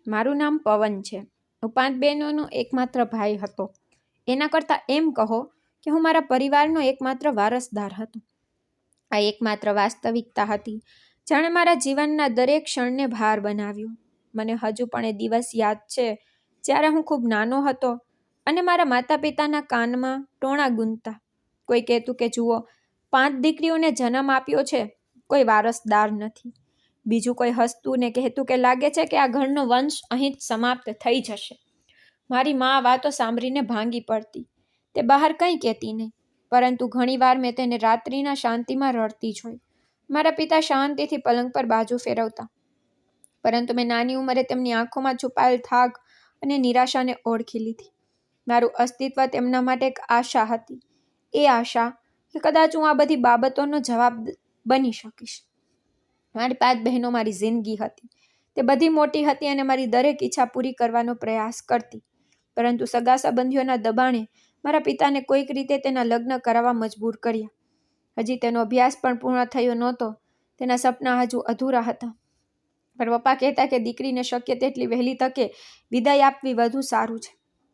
મારું નામ પવન છે. હું 5 બહેનોનો એકમાત્ર ભાઈ હતો. એના કરતાં એમ કહો કે હું મારા પરિવારનો એકમાત્ર વારસદાર હતો. આ એકમાત્ર વાસ્તવિકતા હતી, જાણે મારા જીવનના દરેક ક્ષણને ભાર બનાવ્યો. મને હજુ પણ એ દિવસ યાદ છે જ્યારે હું ખૂબ નાનો હતો અને મારા માતા પિતાના કાનમાં ટોણા ગુંજતા. કોઈ કહેતું કે જુઓ, 5 દીકરીઓને જન્મ આપ્યો છે, કોઈ વારસદાર નથી. બીજું કોઈ હસતું ને કહેતું કે લાગે છે કે આ ઘરનો વંશ અહીં જ સમાપ્ત થઈ જશે. મારી મા વાતો સાંભળીને ભાંગી પડતી. તે બહાર કંઈ કહેતી નહીં, પરંતુ ઘણીવાર મેં તેને રાત્રિના શાંતિમાં રડતી જોઈ. મારા પિતા શાંતિથી પલંગ પર બાજુ ફેરવતા, પરંતુ મેં નાની ઉંમરે તેમની આંખોમાં છુપાયેલ થાક અને નિરાશાને ઓળખી લીધી. મારું અસ્તિત્વ તેમના માટે એક આશા હતી, એ આશા કે કદાચ હું આ બધી બાબતોનો જવાબ બની શકીશ. મારી 5 બહેનો મારી જિંદગી હતી. તે બધી મોટી હતી અને મારી દરેક ઈચ્છા પૂરી કરવાનો પ્રયાસ કરતી, પરંતુ સગા સંબંધીઓના દબાણે મારા પિતાને કોઈક રીતે તેના લગ્ન કરાવવા મજબૂર કર્યા. હજી તેનો અભ્યાસ પણ પૂર્ણ થયો નહોતો. તેના સપના હજુ અધૂરા હતા. પણ પપ્પા કહેતા કે દીકરીને શક્ય તેટલી વહેલી તકે વિદાય આપવી વધુ સારું છે.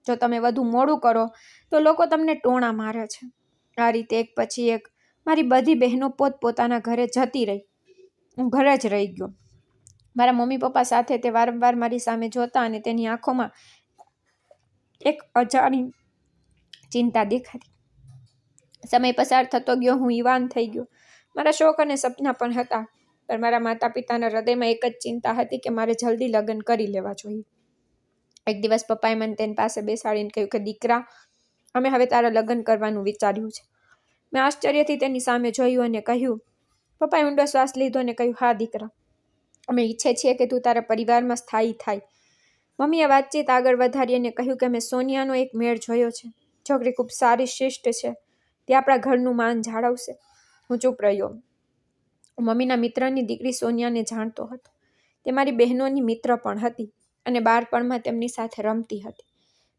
જો તમે વધુ મોડું કરો તો લોકો તમને ટોણા મારે છે. આ રીતે એક પછી એક મારી બધી બહેનો પોતપોતાના ઘરે જતી રહી. હું ઘરે જ રહી ગયો. મારા મમ્મી પપ્પા સાથે તે વારંવાર મારી સામે જોતા અને તેની આંખોમાં એક અજાણી ચિંતા દેખાતી. સમય પસાર થતો ગયો. હું યુવાન થઈ ગયો. મારા શોખ અને સપના પણ હતા, પણ મારા માતા પિતાના હૃદયમાં એક જ ચિંતા હતી કે મારે જલ્દી લગ્ન કરી લેવા જોઈએ. એક દિવસ પપ્પાએ મને તેની પાસે બેસાડીને કહ્યું કે દીકરા, અમે હવે તારા લગ્ન કરવાનું વિચાર્યું છે. મેં આશ્ચર્યથી તેની સામે જોયું અને કહ્યું. પપ્પાએ ઊંડો શ્વાસ લીધો અને કહ્યું, હા દીકરા, અમે ઈચ્છે છીએ કે તું તારા પરિવારમાં સ્થાયી થાય. મમ્મીએ વાતચીત આગળ વધારી અને કહ્યું કે મેં સોનિયાનો એક મેળ જોયો છે. છોકરી ખૂબ સારી, શિષ્ટ છે. તે આપણા ઘરનું માન જાળવશે. હું ચૂપ રહ્યો. મમ્મીના મિત્રની દીકરી સોનિયાને જાણતો હતો. તે મારી બહેનોની મિત્ર પણ હતી અને બાળપણમાં તેમની સાથે રમતી હતી.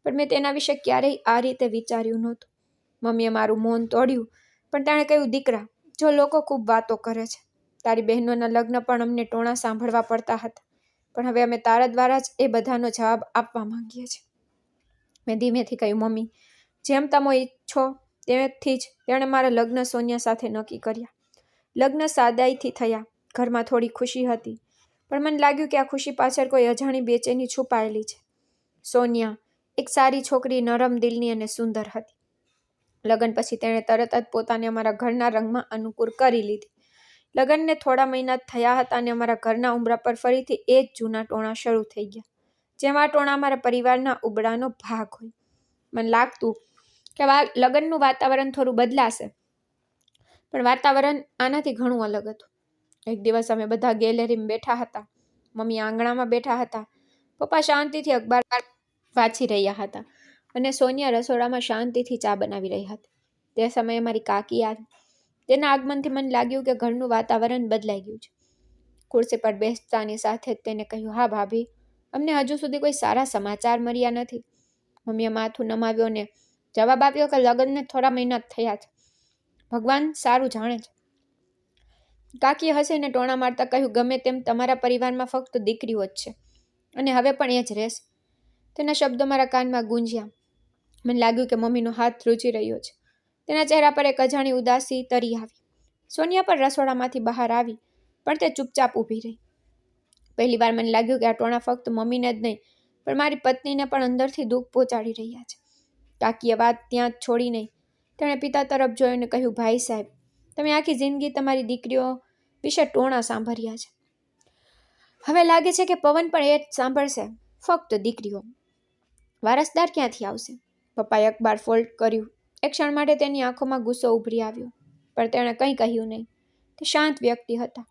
પણ મેં તેના વિશે ક્યારેય આ રીતે વિચાર્યું નહોતું. મમ્મીએ મારું મૌન તોડ્યું, પણ તેણે કહ્યું, દીકરા, જો લોકો ખૂબ વાતો કરે છે. તારી બહેનોના લગ્ન પણ અમને ટોણા સાંભળવા પડતા હતા, પણ હવે અમે તારા દ્વારા જ એ બધાનો જવાબ આપવા માંગીએ છીએ. મેં ધીમેથી કહ્યું, મમ્મી, જેમ તમે ઈચ્છો તેથી જ તેણે મારા લગ્ન સોનિયા સાથે નક્કી કર્યા. લગ્ન સાદાઈથી થયા. ઘરમાં થોડી ખુશી હતી, પણ મને લાગ્યું કે આ ખુશી પાછળ કોઈ અજાણી બેચેની છુપાયેલી છે. સોનિયા એક સારી છોકરી, નરમ દિલની અને સુંદર હતી. લગ્ન પછી તેણે તરત જ પોતાને અમારા ઘરના રંગમાં અનુકૂળ કરી લીધી. લગ્નને થોડા મહિના થયા હતા અને અમારા ઘરના ઉંબરા પર ફરીથી એ જ જૂના ટોણા શરૂ થઈ ગયા. જેમ આ ટોણા અમારા પરિવારના ઉબડાનો ભાગ હોય. મને લાગતું કે લગ્નનું વાતાવરણ થોડું બદલાશે, પણ વાતાવરણ આનાથી ઘણું અલગ હતું. એક દિવસ અમે બધા ગેલેરીમાં બેઠા હતા. મમ્મી આંગણામાં બેઠા હતા. પપ્પા શાંતિથી અખબાર વાંચી રહ્યા હતા અને સોનિયા રસોડામાં શાંતિથી ચા બનાવી રહી હતી. તે સમયે મારી કાકી આવી. તેના આગમનથી મને લાગ્યું કે ઘરનું વાતાવરણ બદલાઈ ગયું છે. ખુરશી પર બેસતાની સાથે જ તેને કહ્યું, હા ભાભી, અમને હજુ સુધી કોઈ સારા સમાચાર મળ્યા નથી. મમ્મીએ માથું નમાવ્યો અને જવાબ આપ્યો કે લગ્નને થોડા મહિના થયા છે. ભગવાન સારું જાણે છે. કાકીએ હસીને ટોણા મારતા કહ્યું, ગમે તેમ તમારા પરિવારમાં ફક્ત દીકરીઓ જ છે અને હવે પણ એ જ રહેશે. તેના શબ્દો મારા કાનમાં ગુંજ્યા. મને લાગ્યું કે મમ્મીનો હાથ ધ્રુજી રહ્યો છે. તેના ચહેરા પર એક અજાણી ઉદાસી તરી આવી. સોનિયા પણ રસોડામાંથી બહાર આવી, પણ તે ચૂપચાપ ઊભી રહી. પહેલીવાર મને લાગ્યું કે આ ટોણા ફક્ત મમ્મીને જ નહીં, પણ મારી પત્નીને પણ અંદરથી દુઃખ પહોંચાડી રહ્યા છે. કાકીએ વાત ત્યાં જ છોડી નહીં. તેણે પિતા તરફ જોઈને કહ્યું, ભાઈ સાહેબ, તમે આખી જિંદગી તમારી દીકરીઓ વિશે ટોણા સાંભળ્યા છે. હવે લાગે છે કે પવન પણ એ જ સાંભળશે. ફક્ત દીકરીઓ. વારસદાર ક્યાંથી આવશે? પપ્પાએ અખબાર ફોલ્ડ કર્યું. એક ક્ષણ માટે તેની આંખોમાં ગુસ્સો ઉભરી આવ્યો, પણ તેણે કંઈ કહ્યું નહીં. તે શાંત વ્યક્તિ હતા.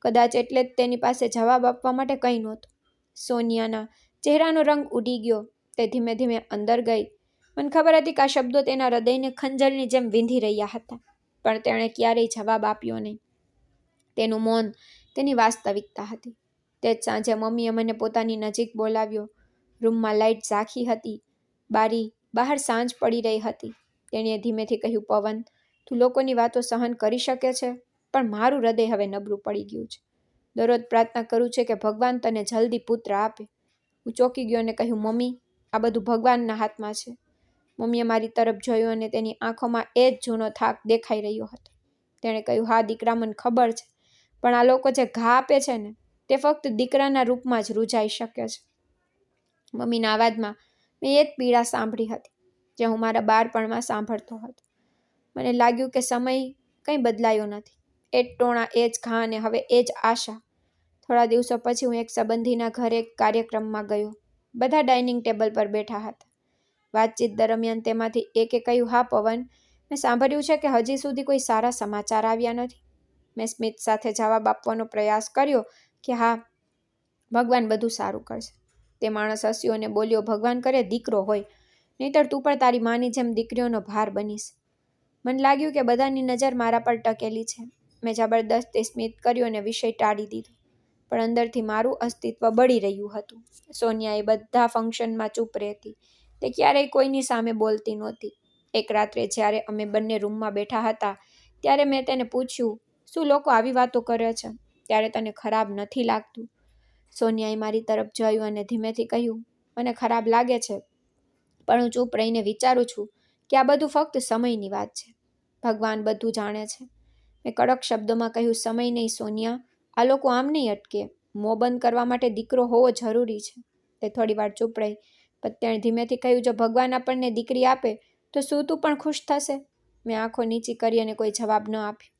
કદાચ એટલે જ તેની પાસે જવાબ આપવા માટે કંઈ નહોતું. સોનિયાના ચહેરાનો રંગ ઉડી ગયો. તે ધીમે ધીમે અંદર ગઈ. મને ખબર હતી કે આ શબ્દો તેના હૃદયને ખંજરની જેમ વીંધી રહ્યા હતા, પણ તેણે ક્યારેય જવાબ આપ્યો નહીં. તેનું મૌન તેની વાસ્તવિકતા હતી. તે જ સાંજે મમ્મીએ મને પોતાની નજીક બોલાવ્યો. રૂમમાં લાઇટ ઝાંખી હતી. બારી બહાર સાંજ પડી રહી હતી. તેણીએ ધીમેથી કહ્યું, પવન, તું લોકોની વાતો સહન કરી શકે છે, પણ મારું હૃદય હવે નબળું પડી ગયું છે. દરરોજ પ્રાર્થના કરું છે કે ભગવાન તને જલ્દી પુત્ર આપે, હું ચોંકી ગયો અને કહ્યું, મમ્મી, આ બધું ભગવાનના હાથમાં છે. મમ્મીએ મારી તરફ જોયું અને તેની આંખોમાં એ જ જૂનો થાક દેખાઈ રહ્યો હતો. તેણે કહ્યું, હા દીકરા, મને ખબર છે, પણ આ લોકો જે ઘા આપે છે ને, તે ફક્ત દીકરાના રૂપમાં જ રૂજાઈ શકે છે. મમ્મીના અવાજમાં મેં એ જ પીડા સાંભળી હતી જે હું મારા બાળપણમાં સાંભળતો હતો. મને લાગ્યું કે સમય કંઈ બદલાયો નથી. એ જ ટોણા, એ જ ઘા અને હવે એ જ આશા. થોડા દિવસો પછી હું એક સંબંધીના ઘરે કાર્યક્રમમાં ગયો. બધા ડાઇનિંગ ટેબલ પર બેઠા હતા. વાતચીત દરમિયાન તેમાંથી એકે કહ્યું, હા પવન, મેં સાંભળ્યું છે કે હજી સુધી કોઈ સારા સમાચાર આવ્યા નથી. મેં સ્મિત સાથે જવાબ આપવાનો પ્રયાસ કર્યો કે હા, ભગવાન બધું સારું કરશે. તે માણસ હસ્યો અને બોલ્યો, ભગવાન કરે દીકરો હોય, નહીંતર તું પણ તારી માની જેમ દીકરીઓનો ભાર બનીશ. મને લાગ્યું કે બધાની નજર મારા પર ટકેલી છે. મેં જબરદસ્તી સ્મિત કર્યું અને વિષય ટાળી દીધો. પણ અંદરથી મારું અસ્તિત્વ બળી રહ્યું હતું. સોનિયા એ બધા ફંક્શનમાં ચૂપ રહેતી. તે ક્યારેય કોઈની સામે બોલતી નહોતી. એક રાત્રે જ્યારે અમે બંને રૂમમાં બેઠા હતા, ત્યારે મેં તેને પૂછ્યું, શું લોકો આવી વાતો કરે છે ત્યારે તને ખરાબ નથી લાગતું? સોનિયાએ મારી તરફ જોયું અને ધીમેથી કહ્યું, મને ખરાબ લાગે છે, પણ હું ચૂપ રહીને વિચારું છું કે આ બધું ફક્ત સમયની વાત છે. ભગવાન બધું જાણે છે. મેં કડક શબ્દોમાં કહ્યું, સમય નહીં સોનિયા, આ લોકો આમ નહીં અટકે. મોં બંધ કરવા માટે દીકરો હોવો જરૂરી છે. તે થોડી વાર ચૂપ રહી, પણ તેણે ધીમેથી કહ્યું, જો ભગવાન આપણને દીકરી આપે તો શું તું પણ ખુશ થશે? મેં આંખો નીચી કરી અને કોઈ જવાબ ન આપ્યો.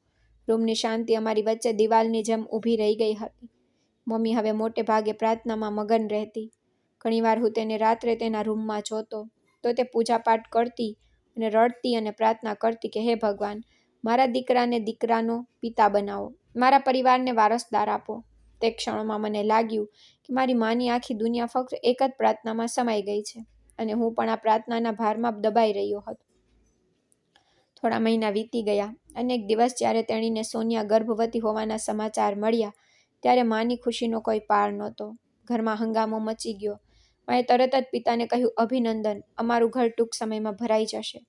રૂમની શાંતિ અમારી વચ્ચે દિવાલની જેમ ઊભી રહી ગઈ હતી. મમ્મી હવે મોટે ભાગે પ્રાર્થનામાં મગન રહેતી. ઘણીવાર હું તેને રાત્રે તેના રૂમમાં જોતો તો તે પૂજાપાઠ કરતી અને રડતી અને પ્રાર્થના કરતી કે હે ભગવાન, મારા દીકરાને દીકરાનો પિતા બનાવો, મારા પરિવારને વારસદાર આપો. તે ક્ષણોમાં મને લાગ્યું કે મારી માની આખી દુનિયા ફક્ત એક જ પ્રાર્થનામાં સમાઈ ગઈ છે અને હું પણ આ પ્રાર્થનાના ભારમાં દબાઈ રહ્યો હતો. થોડા મહિના વીતી ગયા. અનેક દિવસ જ્યારે તેણીને સોનિયા ગર્ભવતી હોવાના સમાચાર મળ્યા, ત્યારે માની ખુશીનો કોઈ પાર નહોતો. ઘરમાં હંગામો મચી ગયો. માએ તરત જ પિતાને કહ્યું, અભિનંદન, અમારું ઘર ટૂંક સમયમાં ભરાઈ જશે.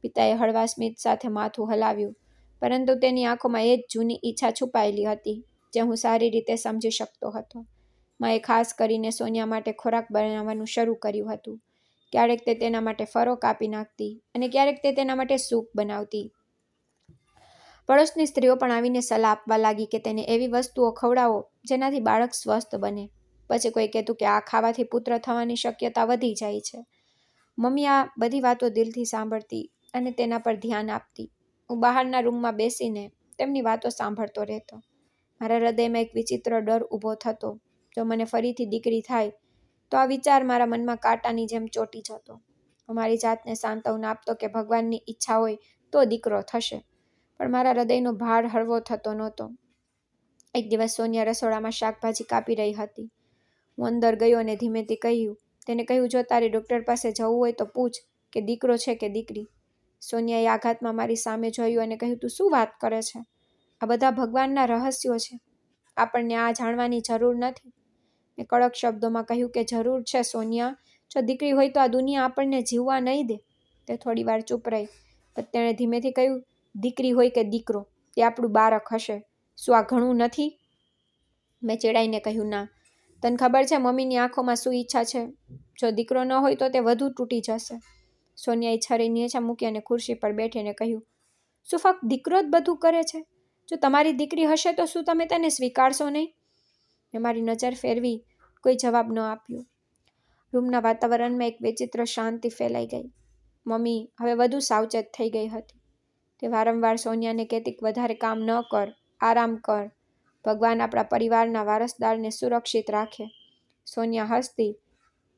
પિતાએ હળવા સ્મિત સાથે માથું હલાવ્યું, પરંતુ તેની આંખોમાં એ જ જૂની ઈચ્છા છુપાયેલી હતી જે હું સારી રીતે સમજી શકતો હતો. માએ ખાસ કરીને સોનિયા માટે ખોરાક બનાવવાનું શરૂ કર્યું હતું. ક્યારેક તે તેના માટે ફરો કાપી નાખતી અને ક્યારેક તે તેના માટે સૂપ બનાવતી. પડોશની સ્ત્રીઓ પણ આવીને સલાહ આપવા લાગી કે તેને એવી વસ્તુઓ ખવડાવો જેનાથી બાળક સ્વસ્થ બને. પછી કોઈ કહેતું કે આ ખાવાથી પુત્ર થવાની શક્યતા વધી જાય છે. મમ્મી આ બધી વાતો દિલથી સાંભળતી અને તેના પર ધ્યાન આપતી. હું બહારના રૂમમાં બેસીને તેમની વાતો સાંભળતો રહેતો. મારા હૃદયમાં એક વિચિત્ર ડર ઊભો થતો. જો મને ફરીથી દીકરી થાય તો આ વિચાર મારા મનમાં કાંટાની જેમ ચોંટી જતો. હું મારી જાતને સાંત્વના આપતો કે ભગવાનની ઈચ્છા હોય તો દીકરો થશે, પણ મારા હૃદયનો ભાર હળવો થતો નહોતો. એક દિવસ સોનિયા રસોડામાં શાકભાજી કાપી રહી હતી. હું અંદર ગયો અને ધીમેથી કહ્યું, તેને કહ્યું, જો તારે ડૉક્ટર પાસે જવું હોય તો પૂછ કે દીકરો છે કે દીકરી. સોનિયાએ આઘાતમાં મારી સામે જોયું અને કહ્યું, તું શું વાત કરે છે? આ બધા ભગવાનના રહસ્યો છે. આપણને આ જાણવાની જરૂર નથી. મેં કડક શબ્દોમાં કહ્યું કે જરૂર છે સોનિયા. જો દીકરી હોય તો આ દુનિયા આપણને જીવવા નહીં દે. તે થોડી વાર ચૂપ રહી, પણ તેણે ધીમેથી કહ્યું, દીકરી હોય કે દીકરો, તે આપણું બાળક હશે. શું આ ઘણું નથી? મેં ચીડાઈને કહ્યું, ના. તને ખબર છે મમ્મીની આંખોમાં શું ઈચ્છા છે? જો દીકરો ન હોય તો તે વધુ તૂટી જશે. સોનિયાએ છરી નીચે મૂકી અને ખુરશી પર બેઠીને કહ્યું, શું ફક્ત દીકરો જ બધું કરે છે? જો તમારી દીકરી હશે તો શું તમે તેને સ્વીકારશો નહીં? મેં મારી નજર ફેરવી. કોઈ જવાબ ન આપ્યો. રૂમના વાતાવરણમાં એક વિચિત્ર શાંતિ ફેલાઈ ગઈ. મમ્મી હવે વધુ સાવચેત થઈ ગઈ હતી. તે વારંવાર સોનિયાને કહેતી, વધારે કામ ન કર, આરામ કર. ભગવાન આપણા પરિવારના વારસદારને સુરક્ષિત રાખે. સોનિયા હસતી,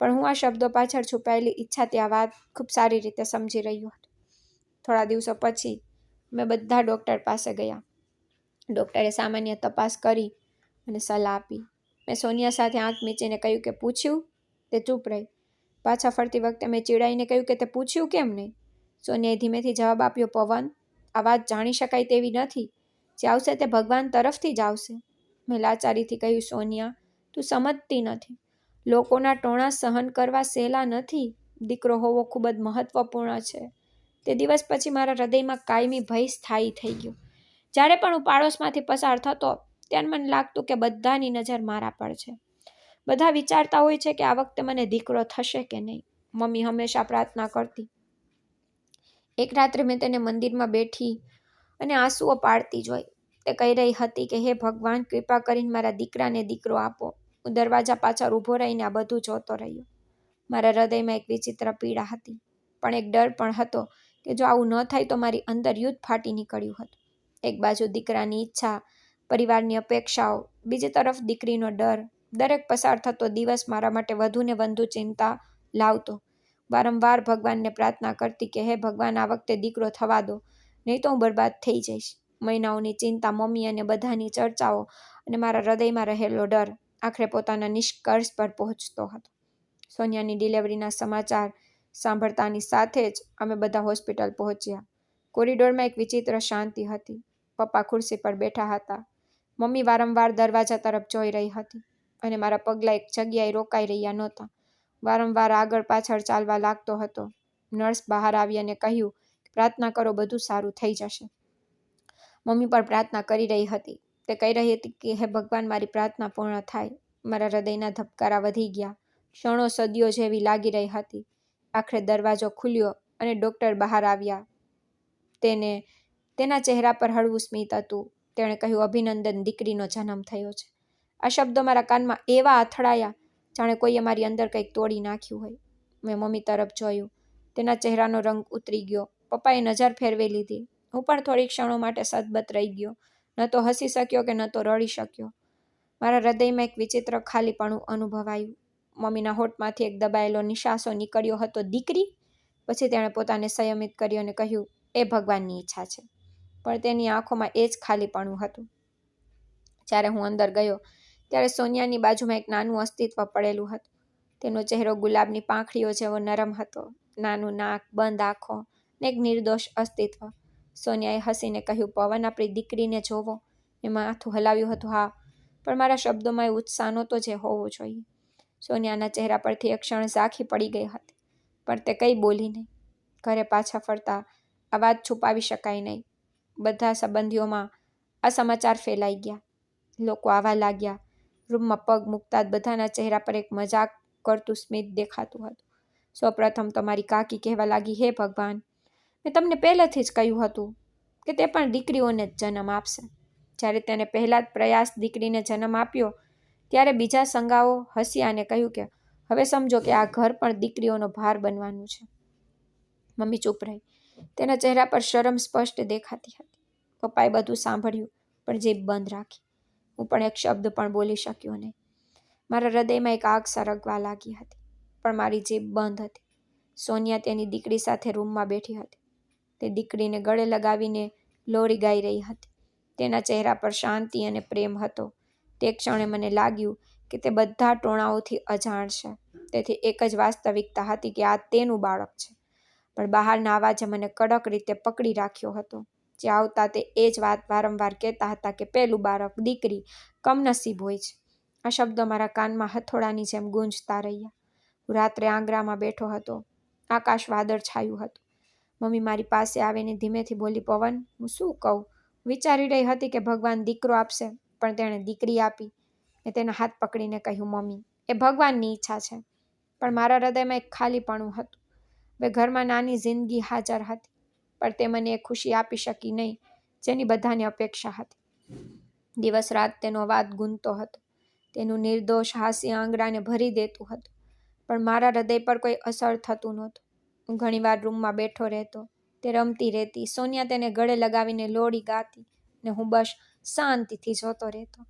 પણ હું આ શબ્દો પાછળ છુપાયેલી ઈચ્છાથી આ વાત ખૂબ સારી રીતે સમજી રહ્યો હતો. થોડા દિવસો પછી અમે બધા ડૉક્ટર પાસે ગયા. ડૉક્ટરે સામાન્ય તપાસ કરી અને સલાહ આપી. મેં સોનિયા સાથે આંખ મીચીને કહ્યું કે પૂછ્યું? તે ચૂપ રહી. પાછા ફરતી વખતે મેં ચીડાઈને કહ્યું કે તે પૂછ્યું કેમ નહીં? સોનિયાએ ધીમેથી જવાબ આપ્યો, પવન, આ વાત જાણી શકાય તેવી નથી. જે આવશે તે ભગવાન તરફથી જ આવશે. મેં લાચારીથી કહ્યું, સોનિયા, તું સમજતી નથી. લોકોના ટોણા સહન કરવા સહેલા નથી. દીકરો હોવો ખૂબ જ મહત્વપૂર્ણ છે. તે દિવસ પછી મારા હૃદયમાં કાયમી ભય સ્થાયી થઈ ગયો. જ્યારે પણ હું પાડોશમાંથી પસાર થતો ત્યારે મને લાગતું કે બધાની નજર મારા પર છે. બધા વિચારતા હોય છે કે આ વખતે મને દીકરો થશે કે નહીં. મમ્મી હંમેશા પ્રાર્થના કરતી. એક રાત્રે મેં તેને મંદિરમાં બેઠી અને આંસુઓ પાડતી જોઈ. તે કહી રહી હતી કે હે ભગવાન, કૃપા કરીને મારા દીકરાને દીકરો આપો. હું દરવાજા પાછળ ઊભો રહીને આ બધું જોતો રહ્યો. મારા હૃદયમાં એક વિચિત્ર પીડા હતી, પણ એક ડર પણ હતો કે જો આવું ન થાય તો મારી અંદર યુદ્ધ ફાટી નીકળ્યું હતું. એક બાજુ દીકરાની ઈચ્છા, પરિવારની અપેક્ષાઓ, બીજી તરફ દીકરીનો ડર. દરેક પસાર થતો દિવસ મારા માટે વધુ ને વધુ ચિંતા લાવતો. વારંવાર ભગવાનને પ્રાર્થના કરતી કે હે ભગવાન, આ વખતે દીકરો થવા દો, નહીં તો હું બરબાદ થઈ જઈશ. મહિનાઓની ચિંતા, મમ્મી અને બધાની ચર્ચાઓ અને મારા હૃદયમાં રહેલો ડર આખરે પોતાના નિષ્કર્ષ પર પહોંચતો હતો. સોનિયાની ડિલિવરીના સમાચાર સાંભળતાની સાથે જ અમે બધા હોસ્પિટલ પહોંચ્યા. કોરિડોરમાં એક વિચિત્ર શાંતિ હતી. પપ્પા ખુરશી પર બેઠા હતા. મમ્મી વારંવાર દરવાજા તરફ જોઈ રહી હતી અને મારા પગલાં એક જગ્યાએ રોકાઈ રહ્યા નહોતા. વારંવાર આગળ પાછળ ચાલવા લાગતો હતો. નર્સ બહાર આવી અને કહ્યું, પ્રાર્થના કરો, બધું સારું થઈ જશે. મમ્મી પણ પ્રાર્થના કરી રહી હતી. તે કહી રહી હતી કે હે ભગવાન, મારી પ્રાર્થના પૂર્ણ થાય. મારા હૃદયના ધબકારા વધી ગયા. ક્ષણો સદીઓ જેવી લાગી રહી હતી. આખરે દરવાજો ખુલ્યો અને ડૉક્ટર બહાર આવ્યા. તેના ચહેરા પર હળવું સ્મિત હતું. તેણે કહ્યું, અભિનંદન, દીકરીનો જન્મ થયો છે. આ શબ્દો મારા કાનમાં એવા અથડાયા જાણે કોઈએ મારી અંદર કંઈક તોડી નાખ્યું હોય. મેં મમ્મી તરફ જોયું. તેના ચહેરાનો રંગ ઉતરી ગયો. પપ્પાએ નજર ફેરવી લીધી. હું પણ થોડી ક્ષણો માટે સદબત રહી ગયો. ન તો હસી શક્યો કે ન તો રડી શક્યો. મારા હૃદયમાં એક વિચિત્ર ખાલીપણું અનુભવાયું. મમ્મીના હોઠમાંથી એક દબાયેલો નિશાસો નીકળ્યો હતો, દીકરી? પછી તેણે પોતાને સંયમિત કર્યો અને કહ્યું, એ ભગવાનની ઈચ્છા છે. પણ તેની આંખોમાં એ જ ખાલીપણું હતું. જ્યારે હું અંદર ગયો ત્યારે સોનિયાની બાજુમાં એક નાનું અસ્તિત્વ પડેલું હતું. તેનો ચહેરો ગુલાબની પાંખડીઓ જેવો નરમ હતો. નાનું નાક, બંધ આંખો ને એક નિર્દોષ અસ્તિત્વ. સોનિયાએ હસીને કહ્યું, પવન, આપણી દીકરીને જોવો. એ માથું હલાવ્યું હતું. હા, પણ મારા શબ્દોમાં એ ઉત્સાહ નહોતો જે હોવો જોઈએ. સોનિયાના ચહેરા પરથી એક ક્ષણ ઝાંખી પડી ગઈ હતી, પણ તે કંઈ બોલી નહીં. ઘરે પાછા ફરતા આ વાત છુપાવી શકાય નહીં. બધા સંબંધીઓમાં આ સમાચાર ફેલાઈ ગયા. લોકો આવવા લાગ્યા. રૂમમાં પગ મૂકતા જ બધાના ચહેરા પર એક મજાક કરતું સ્મિત દેખાતું હતું. સૌપ્રથમ તો મારી કાકી કહેવા લાગી, હે ભગવાન, મેં તમને પહેલેથી જ કહ્યું હતું કે તે પણ દીકરીઓને જ જન્મ આપશે. જ્યારે તેને પહેલા જ પ્રયાસ દીકરીને જન્મ આપ્યો ત્યારે બીજા સંગાઓ હસ્યા અને કહ્યું કે હવે સમજો કે આ ઘર પણ દીકરીઓનો ભાર બનવાનું છે. મમ્મી ચૂપ રહી. તેના ચહેરા પર શરમ સ્પષ્ટ દેખાતી હતી. પપ્પાએ બધું સાંભળ્યું પણ જીભ બંધ રાખી. હું પણ એક શબ્દ પણ બોલી શક્યો નહીં. મારા હૃદયમાં એક આગ સળગવા લાગી હતી, પણ મારી જીભ બંધ હતી. સોનિયા તેની દીકરી સાથે રૂમમાં બેઠી હતી. તે દીકરીને ગળે લગાવીને લોરી ગાઈ રહી હતી. તેના ચહેરા પર શાંતિ અને પ્રેમ હતો. તે ક્ષણે મને લાગ્યું કે તે બધા ટોણાઓથી અજાણ છે. તેથી એક જ વાસ્તવિકતા હતી કે આ તેનું બાળક છે. પણ બહારના અવાજે મને કડક રીતે પકડી રાખ્યો હતો. જે આવતા તે એ જ વાત વારંવાર કહેતા હતા કે પેલું બાળક, દીકરી, કમનસીબ હોય છે. આ શબ્દો મારા કાનમાં હથોડાની જેમ ગૂંજતા રહ્યા. હું રાત્રે આંગણામાં બેઠો હતો. આકાશ વાદળ છાયું હતું. મમ્મી મારી પાસે આવીને ધીમેથી બોલી, પવન, હું શું કહું? વિચારી રહી હતી કે ભગવાન દીકરો આપશે, પણ તેણે દીકરી આપી. મેં તેના હાથ પકડીને કહ્યું, મમ્મી, એ ભગવાનની ઈચ્છા છે. પણ મારા હૃદયમાં એક ખાલીપણું હતું. હવે ઘરમાં નાની જિંદગી હાજર હતી, પણ તે મને એ ખુશી આપી શકી નહીં જેની બધાને અપેક્ષા હતી. દિવસ રાત તેનો અવાજ ગૂંજતો હતો. તેનું નિર્દોષ હાસ્ય આંગણાને ભરી દેતું હતું, પણ મારા હૃદય પર કોઈ અસર થતું નહોતું. હું ઘણીવાર રૂમમાં બેઠો રહેતો. તે રમતી રહેતી. સોનિયા તેને ગળે લગાવીને લોરી ગાતી ને હું બસ શાંતિથી જોતો રહેતો.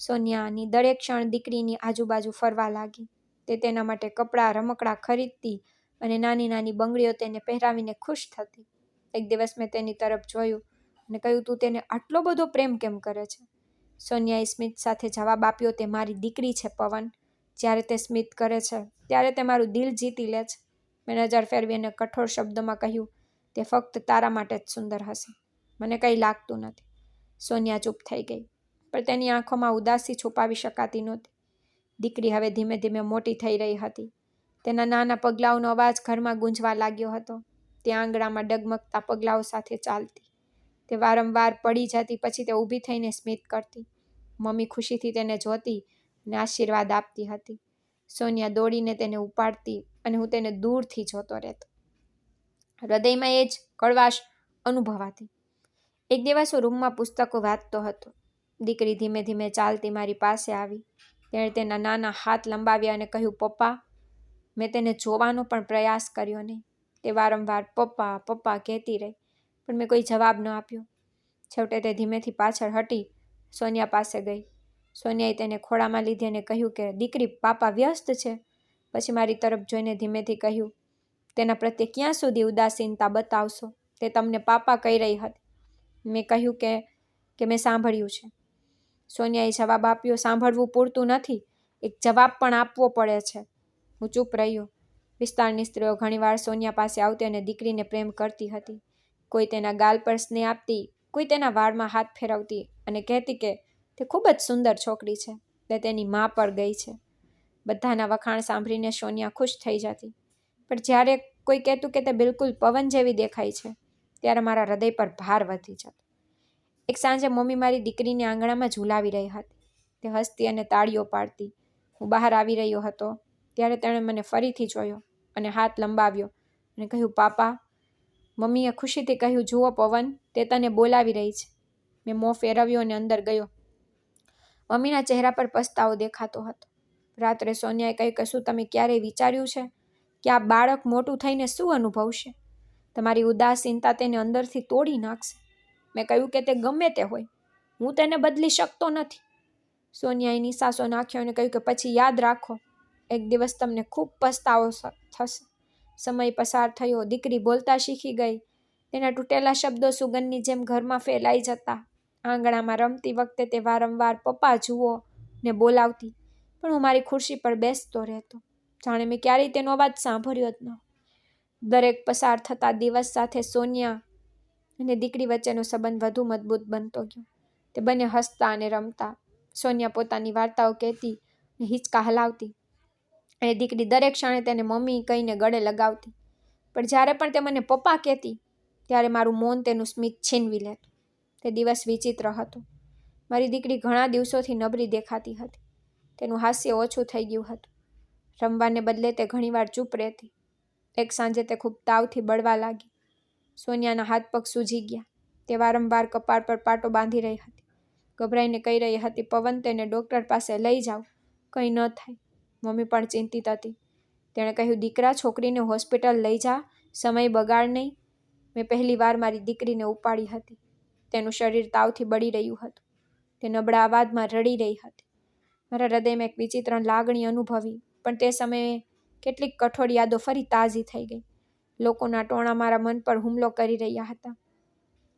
સોનિયાની દરેક ક્ષણ દીકરીની આજુબાજુ ફરવા લાગી. તે તેના માટે કપડાં, રમકડાં ખરીદતી અને નાની નાની બંગડીઓ તેને પહેરાવીને ખુશ થતી. એક દિવસ મેં તેની તરફ જોયું અને કહ્યું, તું તેને આટલો બધો પ્રેમ કેમ કરે છે? સોનિયાએ સ્મિત સાથે જવાબ આપ્યો, તે મારી દીકરી છે પવન. જ્યારે તે સ્મિત કરે છે ત્યારે તે મારું દિલ જીતી લે છે. મેં નજર ફેરવી અને કઠોર શબ્દોમાં કહ્યું, તે ફક્ત તારા માટે જ સુંદર હશે. મને કંઈ લાગતું નથી. સોનિયા ચૂપ થઈ ગઈ, પણ તેની આંખોમાં ઉદાસી છુપાવી શકાતી નહોતી. દીકરી હવે ધીમે ધીમે મોટી થઈ રહી હતી. તેના નાના પગલાઓનો અવાજ ઘરમાં ગૂંજવા લાગ્યો હતો. તે આંગણામાં ડગમગતા પગલાઓ સાથે ચાલતી. તે વારંવાર પડી જતી, પછી તે ઊભી થઈને સ્મિત કરતી. મમ્મી ખુશીથી તેને જોતી અને આશીર્વાદ આપતી હતી. સોનિયા દોડીને તેને ઉપાડતી અને હું તેને દૂરથી જોતો રહેતો. હૃદયમાં એ જ કડવાશ અનુભવાતી. એક દિવસ હું રૂમમાં પુસ્તકો વાંચતો હતો. દીકરી ધીમે ધીમે ચાલતી મારી પાસે આવી. તેણે તેના નાના હાથ લંબાવ્યા અને કહ્યું, પપ્પા. મેં તેને જોવાનો પણ પ્રયાસ કર્યો નહીં. તે વારંવાર પપ્પા પપ્પા કહેતી રહી, પણ મેં કોઈ જવાબ ન આપ્યો. છેવટે તે ધીમેથી પાછળ હટી સોનિયા પાસે ગઈ. સોનિયાએ તેને ખોળામાં લીધી અને કહ્યું કે દીકરી, પાપા વ્યસ્ત છે. પછી મારી તરફ જોઈને ધીમેથી કહ્યું, તેના પ્રત્યે ક્યાં સુધી ઉદાસીનતા બતાવશો? તે તમને પાપા કહી રહી હતી. મેં કહ્યું કે મેં સાંભળ્યું છે. સોનિયાએ જવાબ આપ્યો, સાંભળવું પૂરતું નથી, એક જવાબ પણ આપવો પડે છે. હું ચૂપ રહ્યો. વિસ્તારની સ્ત્રીઓ ઘણીવાર સોનિયા પાસે આવતી અને દીકરીને પ્રેમ કરતી હતી. કોઈ તેના ગાલ પર સ્નેહ આપતી, કોઈ તેના વાળમાં હાથ ફેરવતી અને કહેતી કે તે ખૂબ જ સુંદર છોકરી છે, તે તેની મા પર ગઈ છે. બધાના વખાણ સાંભળીને સોનિયા ખુશ થઈ જતી. પણ જ્યારે કોઈ કહેતું કે તે બિલકુલ પવન જેવી દેખાય છે, ત્યારે મારા હૃદય પર ભાર વધી જતો. એક સાંજે મમ્મી મારી દીકરીને આંગણામાં ઝૂલાવી રહી હતી. તે હસતી અને તાળીઓ પાડતી. હું બહાર આવી રહ્યો હતો ત્યારે તેણે મને ફરીથી જોયો અને હાથ લંબાવ્યો અને કહ્યું, પાપા. મમ્મીએ ખુશીથી કહ્યું, જુઓ પવન, તે તને બોલાવી રહી છે. મેં મોં ફેરવ્યો અને અંદર ગયો. મમ્મીના ચહેરા પર પસ્તાવો દેખાતો હતો. રાત્રે સોનિયાએ કહ્યું કે શું તમે ક્યારેય વિચાર્યું છે કે આ બાળક મોટું થઈને શું અનુભવશે? તમારી ઉદાસીનતા તેને અંદરથી તોડી નાખશે. મેં કહ્યું કે તે ગમે તે હોય, હું તેને બદલી શકતો નથી. સોનિયાએ નિસાસો નાખ્યો અને કહ્યું કે પછી યાદ રાખો, એક દિવસ તમને ખૂબ પસ્તાવો થશે. સમય પસાર થયો. દીકરી બોલતા શીખી ગઈ. તેના તૂટેલા શબ્દો સુગંધની જેમ ઘરમાં ફેલાઈ જતા. આંગણામાં રમતી વખતે તે વારંવાર પપ્પા જુઓ ને બોલાવતી, પણ હું મારી ખુરશી પર બેસતો રહેતો, જાણે મેં ક્યારેય તેનો અવાજ સાંભળ્યો જ ન. દરેક પસાર થતા દિવસ સાથે સોનિયા અને દીકરી વચ્ચેનો સંબંધ વધુ મજબૂત બનતો ગયો. તે બંને હસતા અને રમતા. સોનિયા પોતાની વાર્તાઓ કહેતી અને હિંચકા હલાવતી અને દીકરી દરેક ક્ષણે તેને મમ્મી કહીને ગળે લગાવતી. પણ જ્યારે પણ તે મને પપ્પા કહેતી, ત્યારે મારું મૌન તેનું સ્મિત છીનવી લેતું. તે દિવસ વિચિત્ર હતો. મારી દીકરી ઘણા દિવસોથી નબળી દેખાતી હતી. તેનું હાસ્ય ઓછું થઈ ગયું હતું. રમવાને બદલે તે ઘણીવાર ચૂપ રહેતી. એક સાંજે તે ખૂબ તાવથી બળવા લાગી. સોનિયાના હાથ પગ સૂજી ગયા. તે વારંવાર કપાળ પર પાટો બાંધી રહી હતી. ગભરાઈને કહી રહી હતી, પવન, તેને ડૉક્ટર પાસે લઈ જાઓ, કંઈ ન થાય. મમ્મી પણ ચિંતિત હતી. તેણે કહ્યું, દીકરા, છોકરીને હોસ્પિટલ લઈ જા, સમય બગાડ નહીં. મેં પહેલી વાર મારી દીકરીને ઉપાડી હતી. તેનું શરીર તાવથી બળી રહ્યું હતું. તે નબળા અવાજમાં રડી રહી હતી. મારા હૃદયમાં એક વિચિત્ર લાગણી અનુભવી, પણ તે સમયે કેટલીક કઠોળ યાદો ફરી તાજી થઈ ગઈ. લોકોના ટોણા મારા મન પર હુમલો કરી રહ્યા હતા.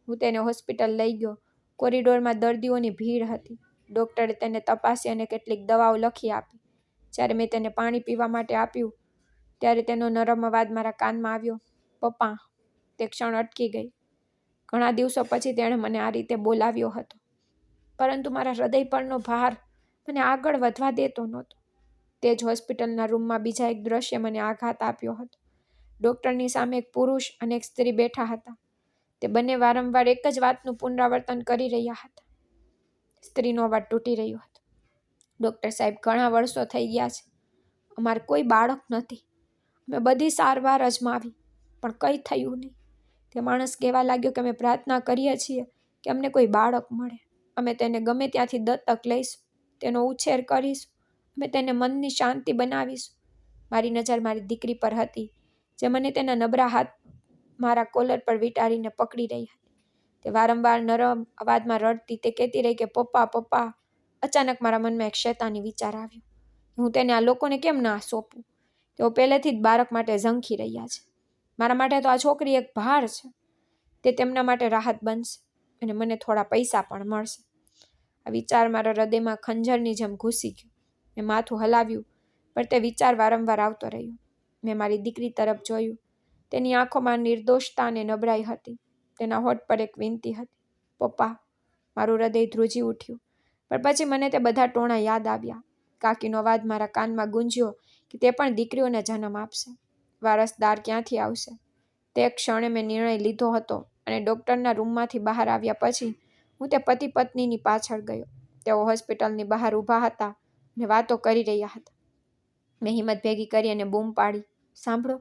હું તેને હોસ્પિટલ લઈ ગયો. કોરિડોરમાં દર્દીઓની ભીડ હતી. ડૉક્ટરે તેને તપાસી અને કેટલીક દવાઓ લખી આપી. જ્યારે મેં તેને પાણી પીવા માટે આપ્યું, ત્યારે તેનો નરમ અવાજ મારા કાનમાં આવ્યો, પપ્પા. તે ક્ષણ અટકી ગઈ. ઘણા દિવસો પછી તેણે મને આ રીતે બોલાવ્યો હતો, પરંતુ મારા હૃદય પરનો ભાર મને આગળ વધવા દેતો નહોતો. તે જ હોસ્પિટલના રૂમમાં બીજા એક દ્રશ્ય મને આઘાત આપ્યો હતો. ડૉક્ટરની સામે એક પુરુષ અને એક સ્ત્રી બેઠા હતા. તે બંને વારંવાર એક જ વાતનું પુનરાવર્તન કરી રહ્યા હતા. સ્ત્રીનો અવાજ તૂટી રહ્યો હતો, ડૉક્ટર સાહેબ, ઘણા વર્ષો થઈ ગયા છે. અમારે કોઈ બાળક નથી. અમે બધી સારવાર અજમાવી, પણ કંઈ થયું નહીં. તે માણસ કહેવા લાગ્યો કે અમે પ્રાર્થના કરીએ છીએ કે અમને કોઈ બાળક મળે. અમે તેને ગમે ત્યાંથી દત્તક લઈશું, તેનો ઉછેર કરીશું, અમે તેને મનની શાંતિ બનાવીશું. મારી નજર મારી દીકરી પર હતી, જે મને તેના નબળા હાથ મારા કોલર પર વીંટાળીને પકડી રહી હતી. તે વારંવાર નરમ અવાજમાં રડતી. તે કહેતી રહી કે પપ્પા પપ્પા. અચાનક મારા મનમાં એક શૈતાની વિચાર આવ્યો. હું તેને આ લોકોને કેમ ના સોંપું? તેઓ પહેલેથી જ બાળક માટે ઝંખી રહ્યા છે. મારા માટે તો આ છોકરી એક ભાર છે. તે તેમના માટે રાહત બનશે અને મને થોડા પૈસા પણ મળશે. આ વિચાર મારા હૃદયમાં ખંજરની જેમ ઘૂસી ગયો. મેં માથું હલાવ્યું, પણ તે વિચાર વારંવાર આવતો રહ્યો. મેં મારી દીકરી તરફ જોયું. તેની આંખોમાં નિર્દોષતા અને નબળાઈ હતી. તેના હોઠ પર એક વિનંતી હતી, પપ્પા. મારું હૃદય ધ્રુજી ઉઠ્યું. પણ પછી મને તે બધા ટોણા યાદ આવ્યા. કાકીનો અવાજ મારા કાનમાં ગુંજ્યો કે તે પણ દીકરીઓને જન્મ આપશે. વારસદાર ક્યાંથી આવશે? તે ક્ષણે મેં નિર્ણય લીધો હતો અને ડૉક્ટરના રૂમમાંથી બહાર આવ્યા પછી હું તે પતિ પત્નીની પાછળ ગયો. તેઓ હોસ્પિટલની બહાર ઊભા હતા ને વાતો કરી રહ્યા હતા. મેં હિંમત ભેગી કરી અને બૂમ પાડી, સાંભળો.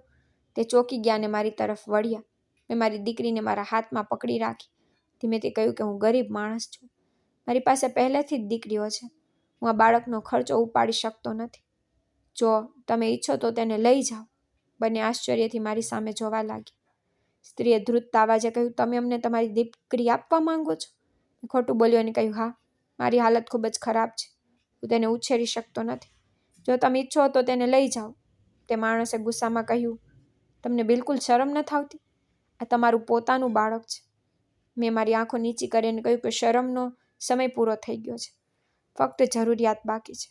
તે ચોંકી ગયા અને મારી તરફ વળ્યા. મેં મારી દીકરીને મારા હાથમાં પકડી રાખી. ધીમેથી કહ્યું કે હું ગરીબ માણસ છું. મારી પાસે પહેલેથી જ દીકરીઓ છે. હું આ બાળકનો ખર્ચો ઉપાડી શકતો નથી. જો તમે ઈચ્છો તો તેને લઈ જાઓ. બંને આશ્ચર્યથી મારી સામે જોવા લાગ્યા. સ્ત્રીએ ધ્રુજતા અવાજે કહ્યું, તમે અમને તમારી દીકરી આપવા માંગો છો? ખોટું બોલ્યો અને કહ્યું, હા, મારી હાલત ખૂબ જ ખરાબ છે. હું તેને ઉછેરી શકતો નથી. જો તમે ઈચ્છો તો તેને લઈ જાઓ. તે માણસે ગુસ્સામાં કહ્યું, તમને બિલકુલ શરમ નથી આવતી? આ તમારું પોતાનું બાળક છે. મેં મારી આંખો નીચી કરીને કહ્યું કે શરમનો સમય પૂરો થઈ ગયો છે. ફક્ત જરૂરિયાત બાકી છે.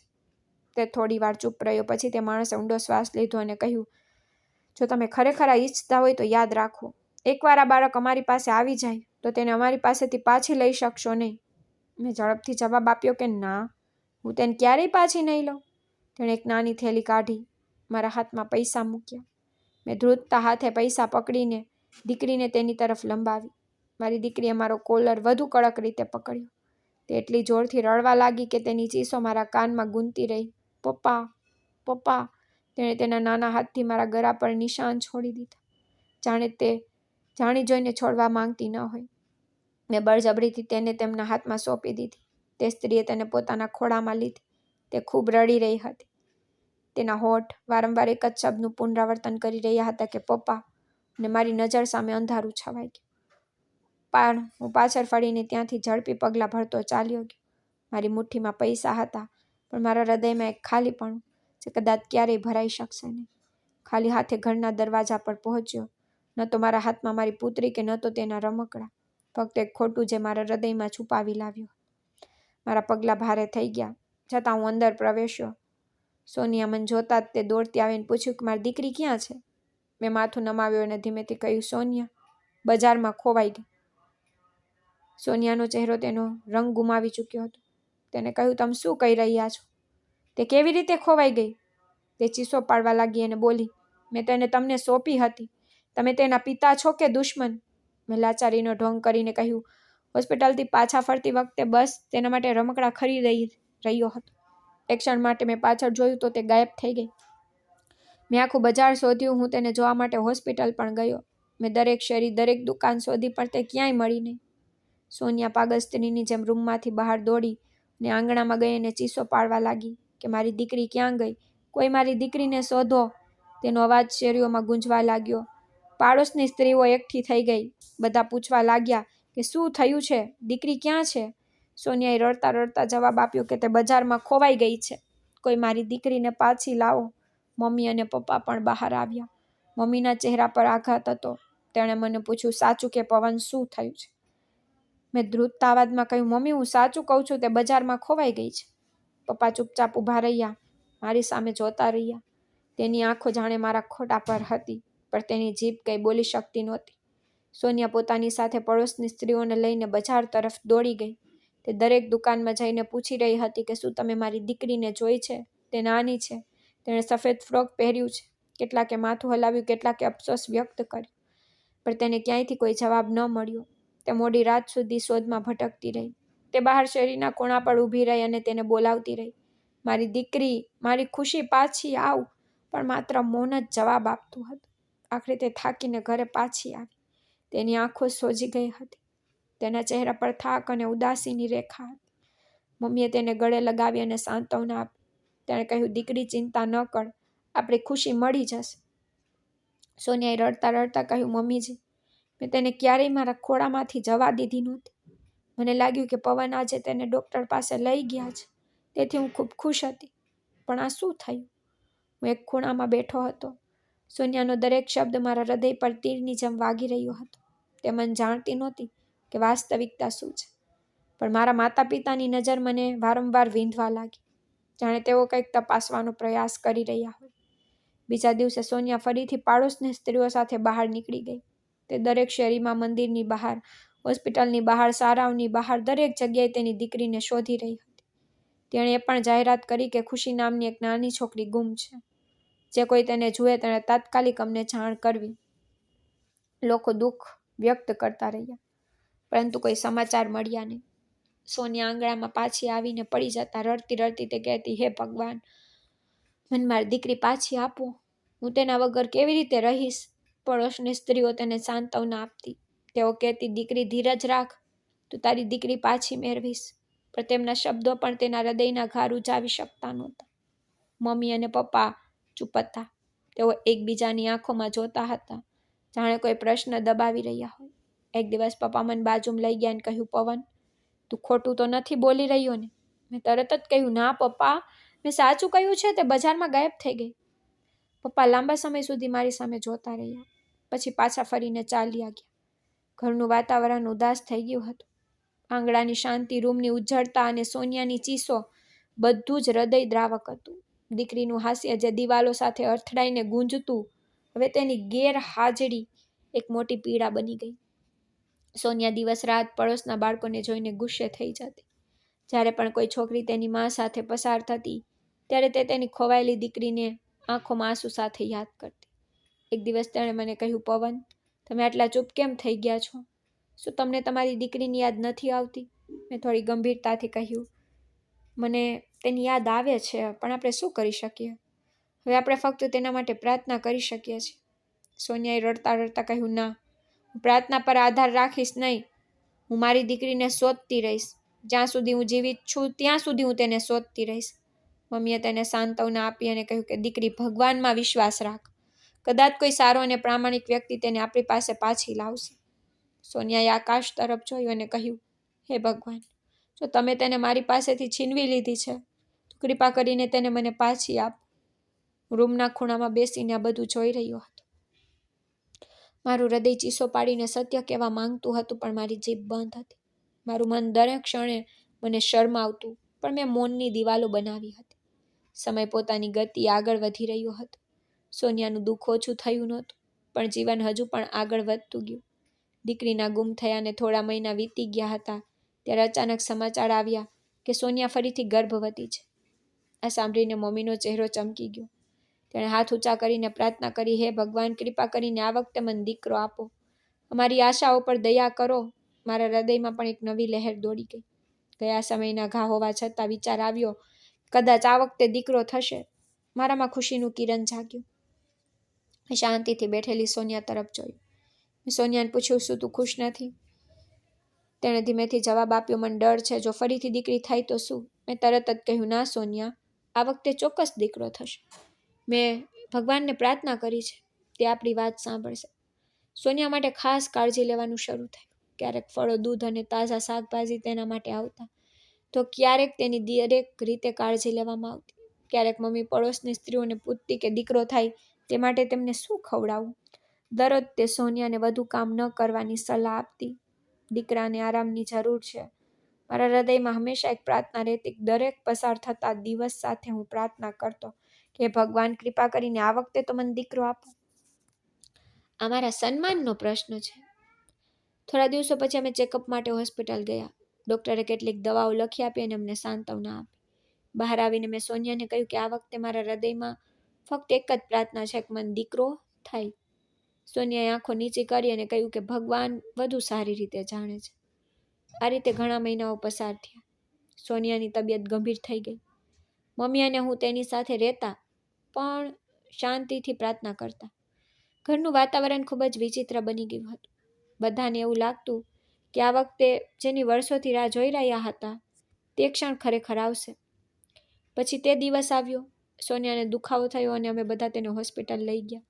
તે થોડી વાર ચૂપ રહ્યો. પછી તે માણસે ઊંડો શ્વાસ લીધો અને કહ્યું, જો તમે ખરેખર આ ઈચ્છતા હોય તો યાદ રાખો, એકવાર આ બાળક અમારી પાસે આવી જાય તો તેને અમારી પાસેથી પાછી લઈ શકશો નહીં. મેં ઝડપથી જવાબ આપ્યો કે ના, હું તેને ક્યારેય પાછી નહીં લઉં. તેણે એક નાની થેલી કાઢી, મારા હાથમાં પૈસા મૂક્યા. મેં ધ્રુજતા હાથે પૈસા પકડીને દીકરીને તેની તરફ લંબાવી. મારી દીકરીએ મારો કોલર વધુ કડક રીતે પકડ્યો. તે એટલી જોરથી રડવા લાગી કે તેની ચીસો મારા કાનમાં ગૂંજતી રહી. પપ્પા, પપ્પા. તેણે તેના નાના હાથથી મારા ગળા પર નિશાન છોડી દીધા, જાણે તે જાણી જોઈને છોડવા માંગતી ન હોય. મેં બળજબરીથી તેને તેમના હાથમાં સોંપી દીધી. તે સ્ત્રીએ તેને પોતાના ખોળામાં લીધી. તે ખૂબ રડી રહી હતી. તેના હોઠ વારંવાર એક જ શબ્દનું પુનરાવર્તન કરી રહ્યા હતા કે પપ્પા, અને મારી નજર સામે અંધારું છવાઈ ગયું. પણ હું પાછળ ફરીને ત્યાંથી ઝડપી પગલાં ભરતો ચાલ્યો ગયો. મારી મુઠ્ઠીમાં પૈસા હતા, પણ મારા હૃદયમાં એક ખાલીપણું જે કદાચ ક્યારેય ભરાઈ શકશે નહીં. ખાલી હાથે ઘરના દરવાજા પર પહોંચ્યો. ન તો મારા હાથમાં મારી પુત્રી કે ન તો તેના રમકડા. ફક્ત એક ખોટું જે મારા હૃદયમાં છુપાવી લાવ્યો. મારા પગલાં ભારે થઈ ગયા, છતાં હું અંદર પ્રવેશ્યો. સોનિયા મને જોતા જ તે દોડતી આવીને પૂછ્યું કે મારી દીકરી ક્યાં છે? મેં માથું નમાવ્યું અને ધીમેથી કહ્યું, સોનિયા બજારમાં ખોવાઈ ગઈ. સોનિયાનો ચહેરો તેનો રંગ ગુમાવી ચૂક્યો હતો. તેને કહ્યું, તમે શું કહી રહ્યા છો? તે કેવી રીતે ખોવાઈ ગઈ? તે ચીસો પાડવા લાગી અને બોલી, મેં તેને તમને સોંપી હતી. તમે તેના પિતા છો કે દુશ્મન? મેં લાચારીનો ઢોંગ કરીને કહ્યું, હોસ્પિટલથી પાછા ફરતી વખતે બસ તેના માટે રમકડા ખરીદી રહ્યો હતો. એક ક્ષણ માટે મેં પાછળ જોયું તો તે ગાયબ થઈ ગઈ. મેં આખું બજાર શોધ્યું. હું તેને જોવા માટે હોસ્પિટલ પણ ગયો. મેં દરેક શેરી, દરેક દુકાન શોધી, પણ તે ક્યાંય મળી નહીં. સોનિયા પાગલ સ્ત્રીની જેમ રૂમમાંથી બહાર દોડી અને આંગણામાં ગઈ અને ચીસો પાડવા લાગી કે મારી દીકરી ક્યાં ગઈ? કોઈ મારી દીકરીને શોધો. તેનો અવાજ શેરીઓમાં ગુંજવા લાગ્યો. પાડોશની સ્ત્રીઓ એકઠી થઈ ગઈ. બધા પૂછવા લાગ્યા કે શું થયું છે? દીકરી ક્યાં છે? સોનિયાએ રડતા રડતા જવાબ આપ્યો કે તે બજારમાં ખોવાઈ ગઈ છે. કોઈ મારી દીકરીને પાછી લાવો. મમ્મી અને પપ્પા પણ બહાર આવ્યા. મમ્મીના ચહેરા પર આઘાત હતો. તેણે મને પૂછ્યું, સાચું કે પવન, શું થયું છે? મેં ધ્રુજતા અવાજમાં કહ્યું, મમ્મી, હું સાચું કહું છું, તે બજારમાં ખોવાઈ ગઈ છે. પપ્પા ચૂપચાપ ઊભા રહ્યા, મારી સામે જોતા રહ્યા. તેની આંખો જાણે મારા ખોટા પર હતી, પણ તેની જીભ કંઈ બોલી શકતી નહોતી. સોનિયા પોતાની સાથે પડોશની સ્ત્રીઓને લઈને બજાર તરફ દોડી ગઈ. તે દરેક દુકાનમાં જઈને પૂછી રહી હતી કે શું તમે મારી દીકરીને જોઈ છે? તે નાની છે. તેણે સફેદ ફ્રોક પહેર્યું છે. કેટલાકે માથું હલાવ્યું, કેટલાકે અફસોસ વ્યક્ત કર્યો, પણ તેને ક્યાંયથી કોઈ જવાબ ન મળ્યો. તે મોડી રાત સુધી શોધમાં ભટકતી રહી. તે બહાર શેરીના ખૂણા પર ઊભી રહી અને તેને બોલાવતી રહી, મારી દીકરી, મારી ખુશી, પાછી આવ. પણ માત્ર મૌન જ જવાબ આપતું હતું. આખરે તે થાકીને ઘરે પાછી આવી. તેની આંખો સોજી ગઈ હતી. તેના ચહેરા પર થાક અને ઉદાસીની રેખા હતી. મમ્મીએ તેને ગળે લગાવી અને સાંત્વના આપી. તેણે કહ્યું, દીકરી, ચિંતા ન કર, આપણી ખુશી મળી જશે. સોનિયાએ રડતા રડતા કહ્યું, મમ્મીજી, મેં તેને ક્યારેય મારા ખોળામાંથી જવા દીધી નહોતી. મને લાગ્યું કે પવન આજે તેને ડૉક્ટર પાસે લઈ ગયા છે, તેથી હું ખૂબ ખુશ હતી. પણ આ શું થયું? હું એક ખૂણામાં બેઠો હતો. સોનિયાનો દરેક શબ્દ મારા હૃદય પર તીરની જેમ વાગી રહ્યો હતો. તે મને જાણતી નહોતી કે વાસ્તવિકતા શું છે, પણ મારા માતા પિતાની નજર મને વારંવાર વીંધવા લાગી, જાણે તેઓ કંઈક તપાસવાનો પ્રયાસ કરી રહ્યા હોય. બીજા દિવસે સોનિયા ફરીથી પાડોશની સ્ત્રીઓ સાથે બહાર નીકળી ગઈ. તે દરેક શેરીમાં, મંદિરની બહાર, હોસ્પિટલની બહાર, શાળાઓની બહાર, દરેક જગ્યાએ તેની દીકરીને શોધી રહી હતી. તેણે એ પણ જાહેરાત કરી કે ખુશી નામની એક નાની છોકરી ગુમ છે. જે કોઈ તેને જુએ તેણે તાત્કાલિક અમને જાણ કરવી. લોકો દુઃખ વ્યક્ત કરતા રહ્યા, પરંતુ કોઈ સમાચાર મળ્યા નહીં. સોનિયા આંગણામાં પાછી આવીને પડી જતા રડતી રડતી તે કહેતી, હે ભગવાન, મને મારી દીકરી પાછી આપો, હું તેના વગર કેવી રીતે રહીશ? પડોશની સ્ત્રીઓ તેને સાંત્વના આપતી. તેઓ કહેતી, દીકરી ધીરજ રાખ, તું તારી દીકરી પાછી મેળવીશ. પણ તેમના શબ્દો પણ તેના હૃદયના ઘા રૂજાવી શકતા નહોતા. મમ્મી અને પપ્પા ચૂપ હતા. તેઓ એકબીજાની આંખોમાં જોતા હતા, જાણે કોઈ પ્રશ્ન દબાવી રહ્યા હોય. એક દિવસ પપ્પા મને બાજુમાં લઈ ગયા અને કહ્યું, પવન, તું ખોટું તો નથી બોલી રહ્યો ને? મેં તરત જ કહ્યું, ના પપ્પા, મેં સાચું કહ્યું છે. તે બજારમાં ગાયબ થઈ ગઈ. પપ્પા લાંબા સમય સુધી મારી સામે જોતા રહ્યા, પછી પાછા ફરીને ચાલ્યા ગયા. ઘરનું વાતાવરણ ઉદાસ થઈ ગયું હતું. આંગણાની શાંતિ, રૂમની ઉજ્જળતા અને સોનિયાની ચીસો બધું જ હૃદયદ્રાવક હતું. દીકરીનું હાસ્ય જે દિવાલો સાથે અથડાઈને ગુંજતું, હવે તેની ગેરહાજરી એક મોટી પીડા બની ગઈ. સોનિયા દિવસ રાત પડોશના બાળકોને જોઈને ગુસ્સે થઈ જતી. જ્યારે પણ કોઈ છોકરી તેની મા સાથે પસાર થતી, ત્યારે તે તેની ખોવાયેલી દીકરીને આંખોમાં આંસુ સાથે યાદ કરતી. એક દિવસ તેણે મને કહ્યું, પવન, તમે આટલા ચૂપ કેમ થઈ ગયા છો? શું તમને તમારી દીકરીની યાદ નથી આવતી? મેં થોડી ગંભીરતાથી કહ્યું, મને તેની યાદ આવે છે, પણ આપણે શું કરી શકીએ? હવે આપણે ફક્ત તેના માટે પ્રાર્થના કરી શકીએ છીએ. સોનિયાએ રડતા રડતા કહ્યું, ના, હું પ્રાર્થના પર આધાર રાખીશ નહીં. હું મારી દીકરીને શોધતી રહીશ. જ્યાં સુધી હું જીવિત છું ત્યાં સુધી હું તેને શોધતી રહીશ. મમ્મીએ તેને સાંત્વના આપી અને કહ્યું કે દીકરી, ભગવાનમાં વિશ્વાસ રાખ. કદાચ કોઈ સારો અને પ્રામાણિક વ્યક્તિ તેને આપણી પાસે પાછી લાવશે. સોનિયાએ આકાશ તરફ જોયું અને કહ્યું, હે ભગવાન, જો તમે તેને મારી પાસેથી છીનવી લીધી છે, તો કૃપા કરીને તેને મને પાછી આપ. રૂમના ખૂણામાં બેસીને આ બધું જોઈ રહ્યો હતો. મારું હૃદય ચીસો પાડીને સત્ય કહેવા માંગતું હતું, પણ મારી જીભ બંધ હતી. મારું મન દરેક ક્ષણે મને શરમાવતું, પણ મેં મૌનની દિવાલો બનાવી હતી. સમય પોતાની ગતિ આગળ વધી રહ્યો હતો. સોનિયાનું દુઃખ ઓછું થયું નહોતું, પણ જીવન હજુ પણ આગળ વધતું ગયું. દીકરીના ગુમ થયાને થોડા મહિના વીતી ગયા હતા, ત્યારે અચાનક સમાચાર આવ્યા કે સોનિયા ફરીથી ગર્ભવતી છે. આ સાંભળીને મમ્મીનો ચહેરો ચમકી ગયો. તેણે હાથ ઊંચા કરીને પ્રાર્થના કરી, હે ભગવાન, કૃપા કરીને આ વખતે મને દીકરો આપો. અમારી આશાઓ પર દયા કરો. મારા હૃદયમાં પણ એક નવી લહેર દોડી ગઈ. ગયા સમયના ઘા હોવા છતાં વિચાર આવ્યો, કદાચ આ વખતે દીકરો થશે. મારામાં ખુશીનું કિરણ જાગ્યું. મેં શાંતિથી બેઠેલી સોનિયા તરફ જોયું. મેં સોનિયાને પૂછ્યું, શું તું ખુશ નથી? તેણે ધીમેથી જવાબ આપ્યો, મને ડર છે. જો ફરીથી દીકરી થાય તો શું? મેં તરત જ કહ્યું, ના સોનિયા, આ વખતે ચોક્કસ દીકરો થશે. મેં ભગવાનને પ્રાર્થના કરી છે, તે આપણી વાત સાંભળશે. સોનિયા માટે ખાસ કાળજી લેવાનું શરૂ થયું. ક્યારેક ફળો, દૂધ અને તાજા શાકભાજી તેના માટે આવતા, તો ક્યારેક તેની દરેક રીતે કાળજી લેવામાં આવતી. ક્યારેક મમ્મી પડોશની સ્ત્રીઓને પૂછતી કે દીકરો થાય તે માટે તેમને શું ખવડાવવું. દરરોજ તે સોનિયાને વધુ કામ ન કરવાની સલાહ આપતી. દીકરાને આરામની જરૂર છે. મારા હૃદયમાં હંમેશા એક પ્રાર્થના રહેતી. દરેક પસાર થતા દિવસ સાથે હું પ્રાર્થના કરતો કે ભગવાન, કૃપા કરીને આ વખતે તો મને દીકરો આપો. આ મારા સન્માનનો પ્રશ્ન છે. થોડા દિવસો પછી અમે ચેકઅપ માટે હોસ્પિટલ ગયા. ડૉક્ટરે કેટલીક દવાઓ લખી આપી અને અમને સાંત્વના આપી. બહાર આવીને મેં સોનિયાને કહ્યું કે આ વખતે મારા હૃદયમાં ફક્ત એક જ પ્રાર્થના છે કે મને દીકરો થાય. સોનિયાએ આંખો નીચી કરી અને કહ્યું કે ભગવાન વધુ સારી રીતે જાણે છે. આ રીતે ઘણા મહિનાઓ પસાર થયા. સોનિયાની તબિયત ગંભીર થઈ ગઈ. મમ્મી અને હું તેની સાથે રહેતા, પણ શાંતિથી પ્રાર્થના કરતા. ઘરનું વાતાવરણ ખૂબ જ વિચિત્ર બની ગયું હતું. બધાને એવું લાગતું કે આ વખતે જેની વર્ષોથી રાહ જોઈ રહ્યા હતા તે ક્ષણ ખરેખર આવશે. પછી તે દિવસ આવ્યો. સોનિયાને દુખાવો થયો અને અમે બધા તેને હોસ્પિટલ લઈ ગયા.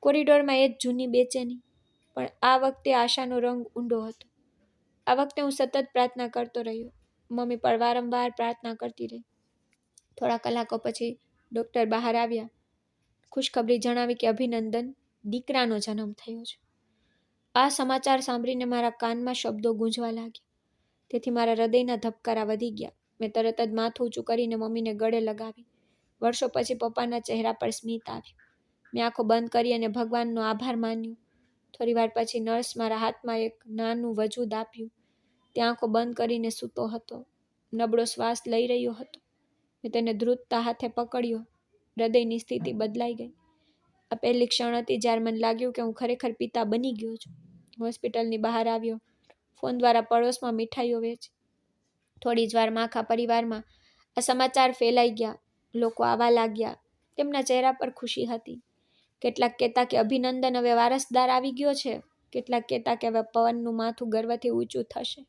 કોરિડોરમાં એ જ જૂની બેચેની, પણ આ વખતે આશાનો રંગ ઊંડો હતો. આ વખતે હું સતત પ્રાર્થના કરતો રહ્યો. મમ્મી પણ વારંવાર પ્રાર્થના કરતી રહી. થોડા કલાકો પછી ડૉક્ટર બહાર આવ્યા. ખુશખબરી જણાવી કે અભિનંદન, દીકરાનો જન્મ થયો છે. આ સમાચાર સાંભળીને મારા કાનમાં શબ્દો ગૂંજવા લાગ્યા. તેથી મારા હૃદયના ધબકારા વધી ગયા. મેં તરત જ માથું ઊંચું કરીને મમ્મીને ગળે લગાવી. વર્ષો પછી પપ્પાના ચહેરા પર સ્મિત આવ્યું. મેં આંખો બંધ કરી અને ભગવાનનો આભાર માન્યો. થોડી વાર પછી નર્સ મારા હાથમાં એક નાનું વજૂદ આપ્યું. તે આંખો બંધ કરીને સૂતો હતો. નબળો શ્વાસ લઈ રહ્યો હતો. મેં તેને ધ્રુજતા હાથે પકડ્યો. હૃદયની સ્થિતિ બદલાઈ ગઈ. આ પહેલી ક્ષણ હતી જ્યારે મને લાગ્યું કે હું ખરેખર પિતા બની ગયો છું. હોસ્પિટલની બહાર આવ્યો. ફોન દ્વારા પડોશમાં મીઠાઈઓ વેચી. થોડી જ વારમાં આખા પરિવારમાં આ સમાચાર ફેલાઈ ગયા. લોકો આવવા લાગ્યા. તેમના ચહેરા પર ખુશી હતી. કેટલાક કહેતા કે અભિનંદન, હવે વારસદાર આવી ગયો છે. કેટલાક કહેતા કે હવે પવનનું માથું ગર્વથી ઊંચું થશે.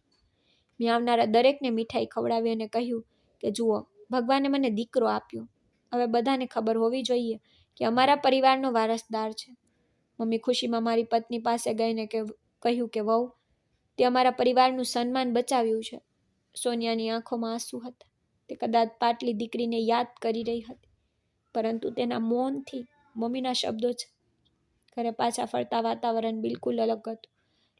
મેં આવનારા દરેકને મીઠાઈ ખવડાવી અને કહ્યું કે જુઓ, ભગવાને મને દીકરો આપ્યો. હવે બધાને ખબર હોવી જોઈએ કે અમારા પરિવારનો વારસદાર છે. મમ્મી ખુશીમાં મારી પત્ની પાસે ગઈને કહ્યું કે વહુ, તે અમારા પરિવારનું સન્માન બચાવ્યું છે. સોનિયાની આંખોમાં આંસુ હતા. તે કદાચ પાટલી દીકરીને યાદ કરી રહી હતી, પરંતુ તેના મૌનથી મમ્મીના શબ્દો છે. ઘરે પાછા ફરતા વાતાવરણ બિલકુલ અલગ હતું.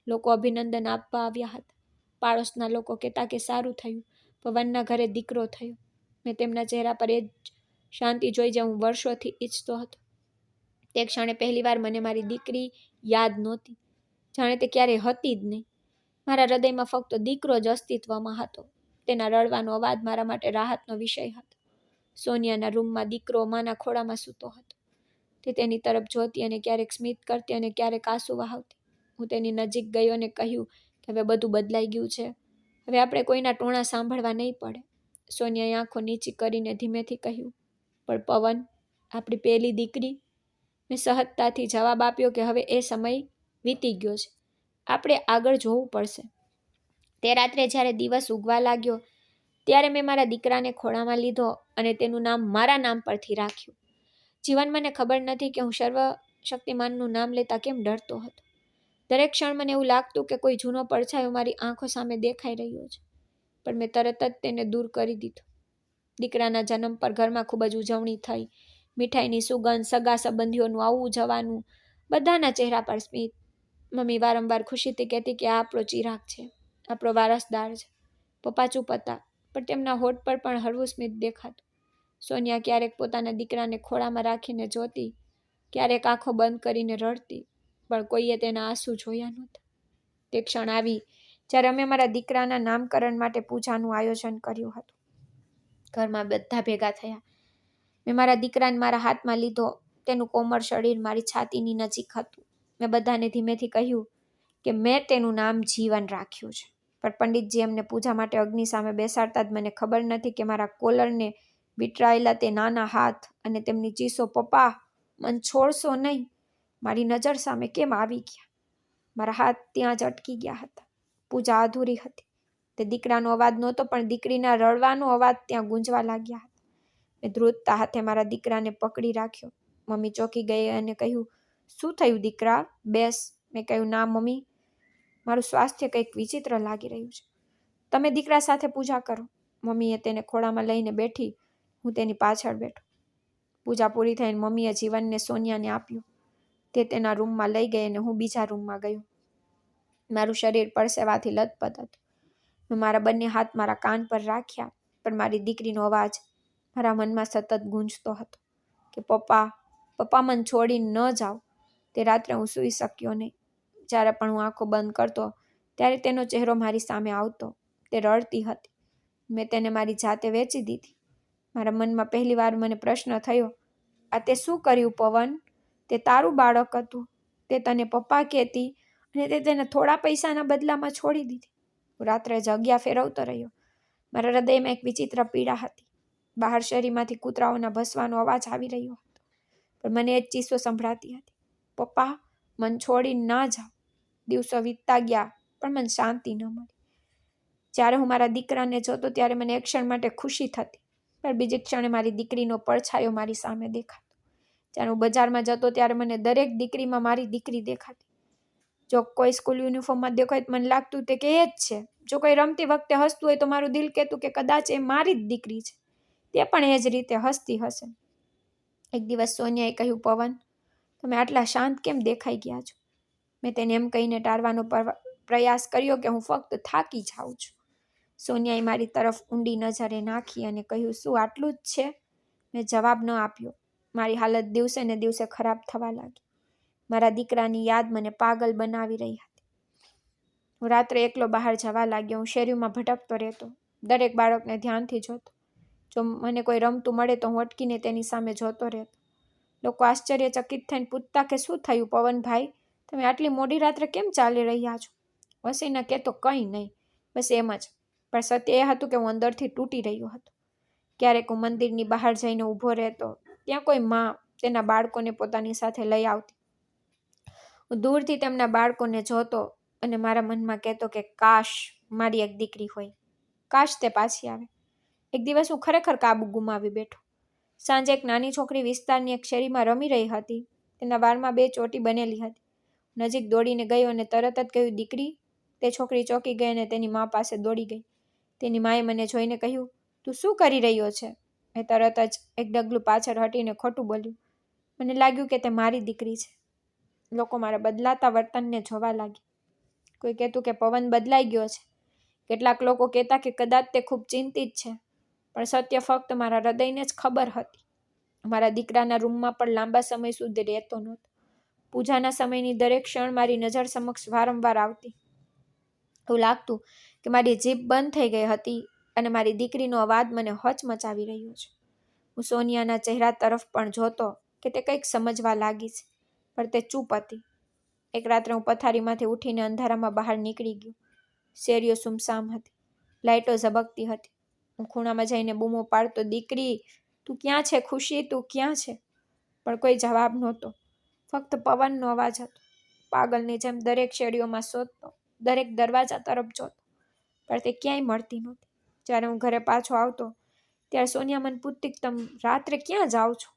લોકો અભિનંદન આપવા આવ્યા હતા. પાડોશના લોકો કહેતા કે સારું થયું, પવનના ઘરે દીકરો થયો. મેં તેમના ચહેરા પર એ જ શાંતિ જોઈ જે હું વર્ષોથી ઈચ્છતો હતો. તે ક્ષણે પહેલીવાર મને મારી દીકરી યાદ નહોતી, જાણે તે ક્યારેય હતી જ નહીં. મારા હૃદયમાં ફક્ત દીકરો જ અસ્તિત્વમાં હતો. તેના રડવાનો અવાજ મારા માટે રાહતનો વિષય હતો. સોનિયાના રૂમમાં દીકરો માના ખોળામાં સૂતો હતો. તે તેની તરફ જોતી અને ક્યારેક સ્મિત કરતી અને ક્યારેક આંસુ વહાવતી. હું તેની નજીક ગયો અને કહ્યું કે હવે બધું બદલાઈ ગયું છે. હવે આપણે કોઈના ટોણા સાંભળવા નહીં પડે. સોનિયાએ આંખો નીચી કરીને ધીમેથી કહ્યું, પણ પવન, આપણી પહેલી દીકરી? મેં સહજતાથી જવાબ આપ્યો કે હવે એ સમય વીતી ગયો છે. આપણે આગળ જોવું પડશે. તે રાત્રે જ્યારે દિવસ ઉગવા લાગ્યો ત્યારે મેં મારા દીકરાને ખોળામાં લીધો અને તેનું નામ મારા નામ પરથી રાખ્યું. જીવન મને ખબર નથી કે હું સર્વશક્તિમાનનું નામ લેતા કેમ ડરતો હતો. દરેક ક્ષણ મને એવું લાગતું કે કોઈ જૂનો પડછાયો મારી આંખો સામે દેખાઈ રહ્યો છે, પણ મેં તરત જ તેને દૂર કરી દીધો. દીકરાના જન્મ પર ઘરમાં ખૂબ જ ઉજવણી થઈ. મીઠાઈની સુગંધ, સગા સંબંધીઓનું આવવું જવાનું, બધાના ચહેરા પર સ્મિત. મમ્મી વારંવાર ખુશીથી કહેતી કે આ આપણો ચિરાગ છે, આપણો વારસદાર છે. પપ્પા ચૂપ હતા, પણ તેમના હોઠ પર પણ હળવું સ્મિત દેખાતું. સોનિયા ક્યારેક પોતાના દીકરાને ખોળામાં રાખીને જોતી, ક્યારેક આંખો બંધ કરીને રડતી, પણ કોઈએ તેના આંસુ જોયા નહોતા. તે ક્ષણ આવી જ્યારે અમે મારા દીકરાના નામકરણ માટે પૂજાનું આયોજન કર્યું હતું. ઘરમાં બધા ભેગા થયા. મેં મારા દીકરાને મારા હાથમાં લીધો. તેનું કોમળ શરીર મારી છાતીની નજીક હતું. મેં બધાને ધીમેથી કહ્યું કે મેં તેનું નામ જીવન રાખ્યું છે. પણ પંડિતજી એમને પૂજા માટે અગ્નિ સામે બેસાડતા જ મને ખબર નથી કે મારા કોલરને વીંટળાયેલા તે નાના હાથ અને તેમની ચીસો, પપ્પા મન છોડશો નહીં, મારી નજર સામે કેમ આવી ગયા. મારા હાથ ત્યાં જ અટકી ગયા હતા. પૂજા અધૂરી હતી. તે દીકરાનો અવાજ નહોતો, પણ દીકરીના રડવાનો અવાજ ત્યાં ગુંજવા લાગ્યા હતા. મેં ધ્રુજતા હાથે મારા દીકરાને પકડી રાખ્યો. મમ્મી ચોંકી ગઈ અને કહ્યું, શું થયું દીકરા, બેસ. મેં કહ્યું, ના મમ્મી, મારું સ્વાસ્થ્ય કંઈક વિચિત્ર લાગી રહ્યું છે. તમે દીકરા સાથે પૂજા કરો. મમ્મીએ તેને ખોળામાં લઈને બેઠી. હું તેની પાછળ બેઠો. પૂજા પૂરી થઈને મમ્મીએ જીવનને સોનિયાને આપ્યું. તે તેના રૂમમાં લઈ ગઈ અને હું બીજા રૂમમાં ગયો. મારું શરીર પરસેવાથી લથપથ હતું. મેં મારા બંને હાથ મારા કાન પર રાખ્યા, પણ મારી દીકરીનો અવાજ મારા મનમાં સતત ગૂંજતો હતો કે પપ્પા, પપ્પા મને છોડીને ન જાઓ. તે રાત્રે હું સૂઈ શક્યો નહીં. જ્યારે પણ હું આંખો બંધ કરતો ત્યારે તેનો ચહેરો મારી સામે આવતો. તે રડતી હતી. મેં તેને મારી જાતે વેચી દીધી. મારા મનમાં પહેલીવાર મને પ્રશ્ન થયો, આ તે શું કર્યું પવન? તે તારું બાળક હતું. તે તને પપ્પા કહેતી અને તે તેને થોડા પૈસાના બદલામાં છોડી દીધી. હું રાત્રે જગ્યા ફેરવતો રહ્યો. મારા હૃદયમાં એક વિચિત્ર પીડા હતી. બહાર શેરીમાંથી કૂતરાઓના ભસવાનો અવાજ આવી રહ્યો હતો, પણ મને એ જ ચીસો સંભળાતી હતી, પપ્પા મન છોડીને ના જાઓ. દિવસો વીતતા ગયા, પણ મને શાંતિ ન મળી. જ્યારે હું મારા દીકરાને જોતો ત્યારે મને એક ક્ષણ માટે ખુશી થતી, પણ બીજી ક્ષણે મારી દીકરીનો પડછાયો મારી સામે દેખાતો. જ્યારે હું બજારમાં જતો ત્યારે મને દરેક દીકરીમાં મારી દીકરી દેખાતી. જો કોઈ સ્કૂલ યુનિફોર્મમાં દેખાય તો મને લાગતું કે એ જ છે. જો કોઈ રમતી વખતે હસતું હોય તો મારું દિલ કહેતું કે કદાચ એ મારી જ દીકરી છે. તે પણ એ જ રીતે હસતી હશે. એક દિવસ સોનિયાએ કહ્યું, પવન, તમે આટલા શાંત કેમ દેખાઈ ગયા છો? મેં તેને એમ કહીને ટાળવાનો પ્રયાસ કર્યો કે હું ફક્ત થાકી જાઉં છું. સોનિયાએ મારી તરફ ઊંડી નજરે નાખી અને કહ્યું, શું આટલું જ છે? મેં જવાબ ન આપ્યો. મારી હાલત દિવસે ને દિવસે ખરાબ થવા લાગી. મારા દીકરાની યાદ મને પાગલ બનાવી રહી હતી. હું રાત્રે એકલો બહાર જવા લાગ્યો. હું શેરીમાં ભટકતો રહેતો. દરેક બાળકને ધ્યાનથી જોતો. જો મને કોઈ રમતું મળે તો હું અટકીને તેની સામે જોતો રહેતો. લોકો આશ્ચર્યચકિત થઈને પૂછતા કે શું થયું પવનભાઈ? તમે આટલી મોડી રાત્રે કેમ ચાલી રહ્યા છો? વસીને કહેતો, કંઈ નહીં, બસ એમ જ. પણ સત્ય એ હતું કે હું અંદરથી તૂટી રહ્યો હતો. ક્યારેક હું મંદિરની બહાર જઈને ઊભો રહેતો. ત્યાં કોઈ માં તેના બાળકોને પોતાની સાથે લઈ આવતી. હું દૂરથી તેમના બાળકોને જોતો અને મારા મનમાં કહેતો કે કાશ મારી એક દીકરી હોય, કાશ તે પાછી આવે. એક દિવસ હું ખરેખર કાબુ ગુમાવી બેઠો. સાંજે એક નાની છોકરી વિસ્તારની એક શેરીમાં રમી રહી હતી. તેના વાળમાં 2 ચોટી બનેલી હતી. નજીક દોડીને ગયો અને તરત જ કહ્યું, દીકરી. તે છોકરી ચોંકી ગઈ અને તેની મા પાસે દોડી ગઈ. તેની માએ મને જોઈને કહ્યું, તું શું કરી રહ્યો છે? મેં તરત જ એક ડગલું પાછળ હટીને ખોટું બોલ્યું. મને લાગ્યું કે તે મારી દીકરી છે. લોકો મારા બદલાતા વર્તનને જોવા લાગ્યા. કોઈ કહેતું કે પવન બદલાઈ ગયો છે. કેટલાક લોકો કહેતા કે કદાચ તે ખૂબ ચિંતિત છે. પણ સત્ય ફક્ત મારા હૃદયને જ ખબર હતી. મારા દીકરાના રૂમમાં પણ લાંબા સમય સુધી રહેતો નહોતો. પૂજાના સમયની દરેક ક્ષણ મારી નજર સમક્ષ વારંવાર આવતી. એવું લાગતું કે મારી જીભ બંધ થઈ ગઈ હતી અને મારી દીકરીનો અવાજ મને હચમચાવી રહ્યો છે. હું સોનિયાના ચહેરા તરફ પણ જોતો કે તે કંઈક સમજવા લાગી છે, પણ તે ચૂપ હતી. એક રાત્રે હું પથારીમાંથી ઉઠીને અંધારામાં બહાર નીકળી ગયો. શેરીઓ સુમસામ હતી. લાઇટો ઝબકતી હતી. હું ખૂણામાં જઈને બૂમો પાડતો, દીકરી, તું ક્યાં છે? ખુશી, તું ક્યાં છે? પણ કોઈ જવાબ નહોતો. ફક્ત પવનનો અવાજ હતો. પાગલની જેમ દરેક શેરીઓમાં શોધતો, દરેક દરવાજા તરફ જોતો, પણ તે ક્યાંય મળતી નહોતી. જ્યારે હું ઘરે પાછો આવતો ત્યારે સોનિયા મને પૂછતી, તમે રાત્રે ક્યાં જાઓ છો?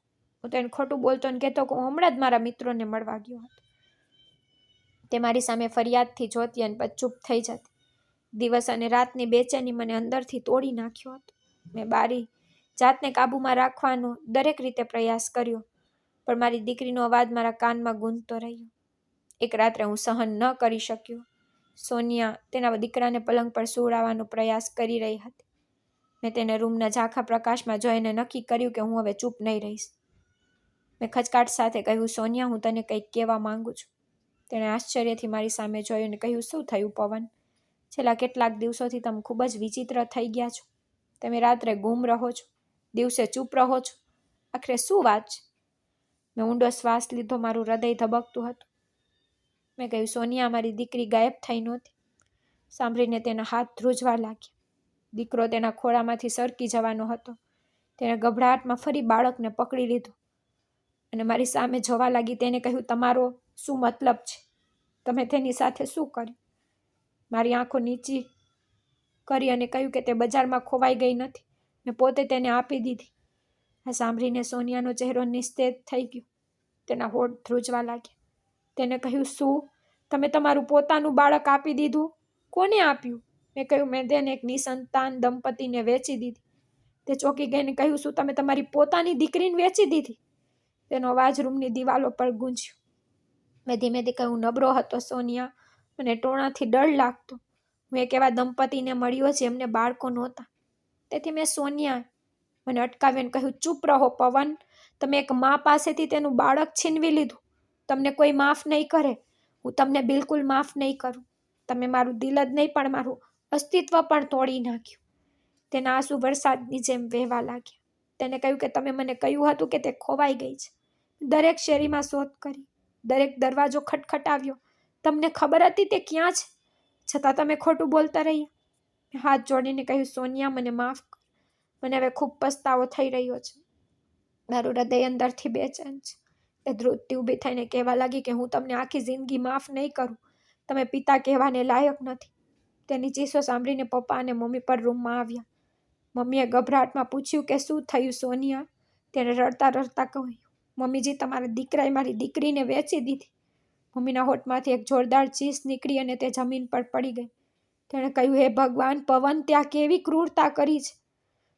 હું તેને ખોટું બોલતો અને કહેતો કે હું હમણાં જ મારા મિત્રોને મળવા ગયો હતો. તે મારી સામે ફરિયાદથી જોતી અને પછી ચૂપ થઈ જતી. દિવસ અને રાતની બેચેની મને અંદરથી તોડી નાખ્યો હતો. મેં મારી જાતને કાબૂમાં રાખવાનો દરેક રીતે પ્રયાસ કર્યો, પણ મારી દીકરીનો અવાજ મારા કાનમાં ગૂંજતો રહ્યો. એક રાત્રે હું સહન ન કરી શક્યો. સોનિયા તેના દીકરાને પલંગ પર સુવડાવવાનો પ્રયાસ કરી રહી હતી. મેં તેને રૂમના ઝાંખા પ્રકાશમાં જોઈને નક્કી કર્યું કે હું હવે ચૂપ નહીં રહીશ. મેં ખચકાટ સાથે કહ્યું, સોનિયા, હું તને કંઈક કહેવા માંગુ છું. તેણે આશ્ચર્યથી મારી સામે જોયું અને કહ્યું, શું થયું પવન? છેલ્લા કેટલાક દિવસોથી તમે ખૂબ જ વિચિત્ર થઈ ગયા છો. તમે રાત્રે ગુમ રહો છો, દિવસે ચૂપ રહો છો. આખરે શું વાત છે? મેં ઊંડો શ્વાસ લીધો. મારું હૃદય ધબકતું હતું. મેં કહ્યું, સોનિયા, મારી દીકરી ગાયબ થઈ નહોતી. સાંભળીને તેના હાથ ધ્રુજવા લાગ્યા. દીકરો તેના ખોળામાંથી સરકી જવાનો હતો. તેણે ગભરાટમાં ફરી બાળકને પકડી લીધું અને મારી સામે જોવા લાગી. તેને કહ્યું, તમારો શું મતલબ છે? તમે તેની સાથે શું કર્યું? મારી આંખો નીચી કરી અને કહ્યું કે તે બજારમાં ખોવાઈ ગઈ નથી. મેં પોતે તેને આપી દીધી. આ સાંભળીને સોનિયાનો ચહેરો નિસ્તેજ થઈ ગયો. તેના હોઠ ધ્રુજવા લાગ્યા. તેને કહ્યું, શું? તમે તમારું પોતાનું બાળક આપી દીધું? કોને આપ્યું? મેં કહ્યું, મેં તેને એક નિસંતાન દંપતીને વેચી દીધી. તે ચોંકી ગઈને કહ્યું, શું તમે તમારી પોતાની દીકરીને વેચી દીધી? તેનો અવાજ રૂમની દિવાલો પર ગૂંજ્યો. મેં ધીમેથી કહ્યું, નબળો હતો સોનિયા, મને ટોણાથી ડર લાગતો. હું એક એવા દંપતીને મળ્યો જેમને બાળકો નહોતા. તેથી મેં સોનિયા મને અટકાવીને કહ્યું, ચૂપ રહો પવન. તમે એક મા પાસેથી તેનું બાળક છીનવી લીધું. તમને કોઈ માફ નહીં કરે. હું તમને બિલકુલ માફ નહીં કરું. તમે મારું દિલ જ નહીં પણ મારું અસ્તિત્વ પણ તોડી નાખ્યું. તેના આંસુ વરસાદની જેમ વહેવા લાગ્યા. તેને કહ્યું કે તમે મને કહ્યું હતું કે તે ખોવાઈ ગઈ છે. દરેક શેરીમાં શોધ કરી, દરેક દરવાજો ખટખટાવ્યો. તમને ખબર હતી તે ક્યાં છે, છતાં તમે ખોટું બોલતા રહ્યા. હાથ જોડીને કહ્યું, સોનિયા, મને માફ કર. મને હવે ખૂબ પસ્તાવો થઈ રહ્યો છે. મારું હૃદય અંદરથી બેચેન છે. તે ધ્રુજતી ઊભી થઈને કહેવા લાગી કે હું તમને આખી જિંદગી માફ નહીં કરું. તમે પિતા કહેવાને લાયક નથી. તેની ચીસો સાંભળીને પપ્પા અને મમ્મી પર રૂમમાં આવ્યા. મમ્મીએ ગભરાટમાં પૂછ્યું કે શું થયું સોનિયા? તેને રડતા રડતા કહ્યું, મમ્મીજી, તમારા દીકરાએ મારી દીકરીને વેચી દીધી. મમ્મીના હોઠમાંથી એક જોરદાર ચીસ નીકળી અને તે જમીન પર પડી ગઈ. તેણે કહ્યું, હે ભગવાન, પવન, ત્યાં કેવી ક્રૂરતા કરી છે.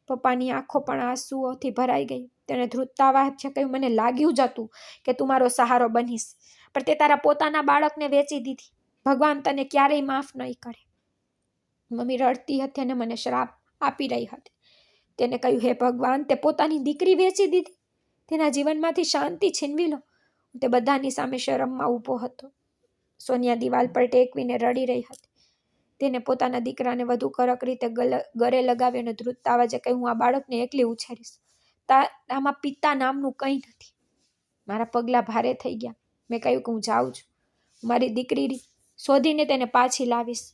પપ્પાની આંખો પણ આંસુઓથી ભરાઈ ગઈ. તેણે ધ્રુજતા અવાજે કહ્યું, મને લાગ્યું જ હતું કે તું મારો સહારો બનીશ, પણ તે તારા પોતાના બાળકને વેચી દીધી. ભગવાન તને ક્યારેય માફ નહીં કરે. મમ્મી રડતી હતી અને મને શ્રાપ આપી રહી હતી. તેને કહ્યું, હે ભગવાન, તે પોતાની દીકરી વેચી દીધી. તેના જીવનમાંથી શાંતિ છીનવી લો. તે બધાની સામે શરમમાં ઊભો હતો. સોનિયા દિવાલ પર ટેકવીને રડી રહી હતી. તેને પોતાના દીકરાને વધુ કડક રીતે ગળે લગાવી અને ધ્રુજતા અવાજે કહ્યું, હું આ બાળકને એકલી ઉછેરીશ. આમાં પિતા નામનું કંઈ નથી. મારા પગલાં ભારે થઈ ગયા. મેં કહ્યું કે હું જાઉં છું. મારી દીકરી શોધીને તેને પાછી લાવીશ.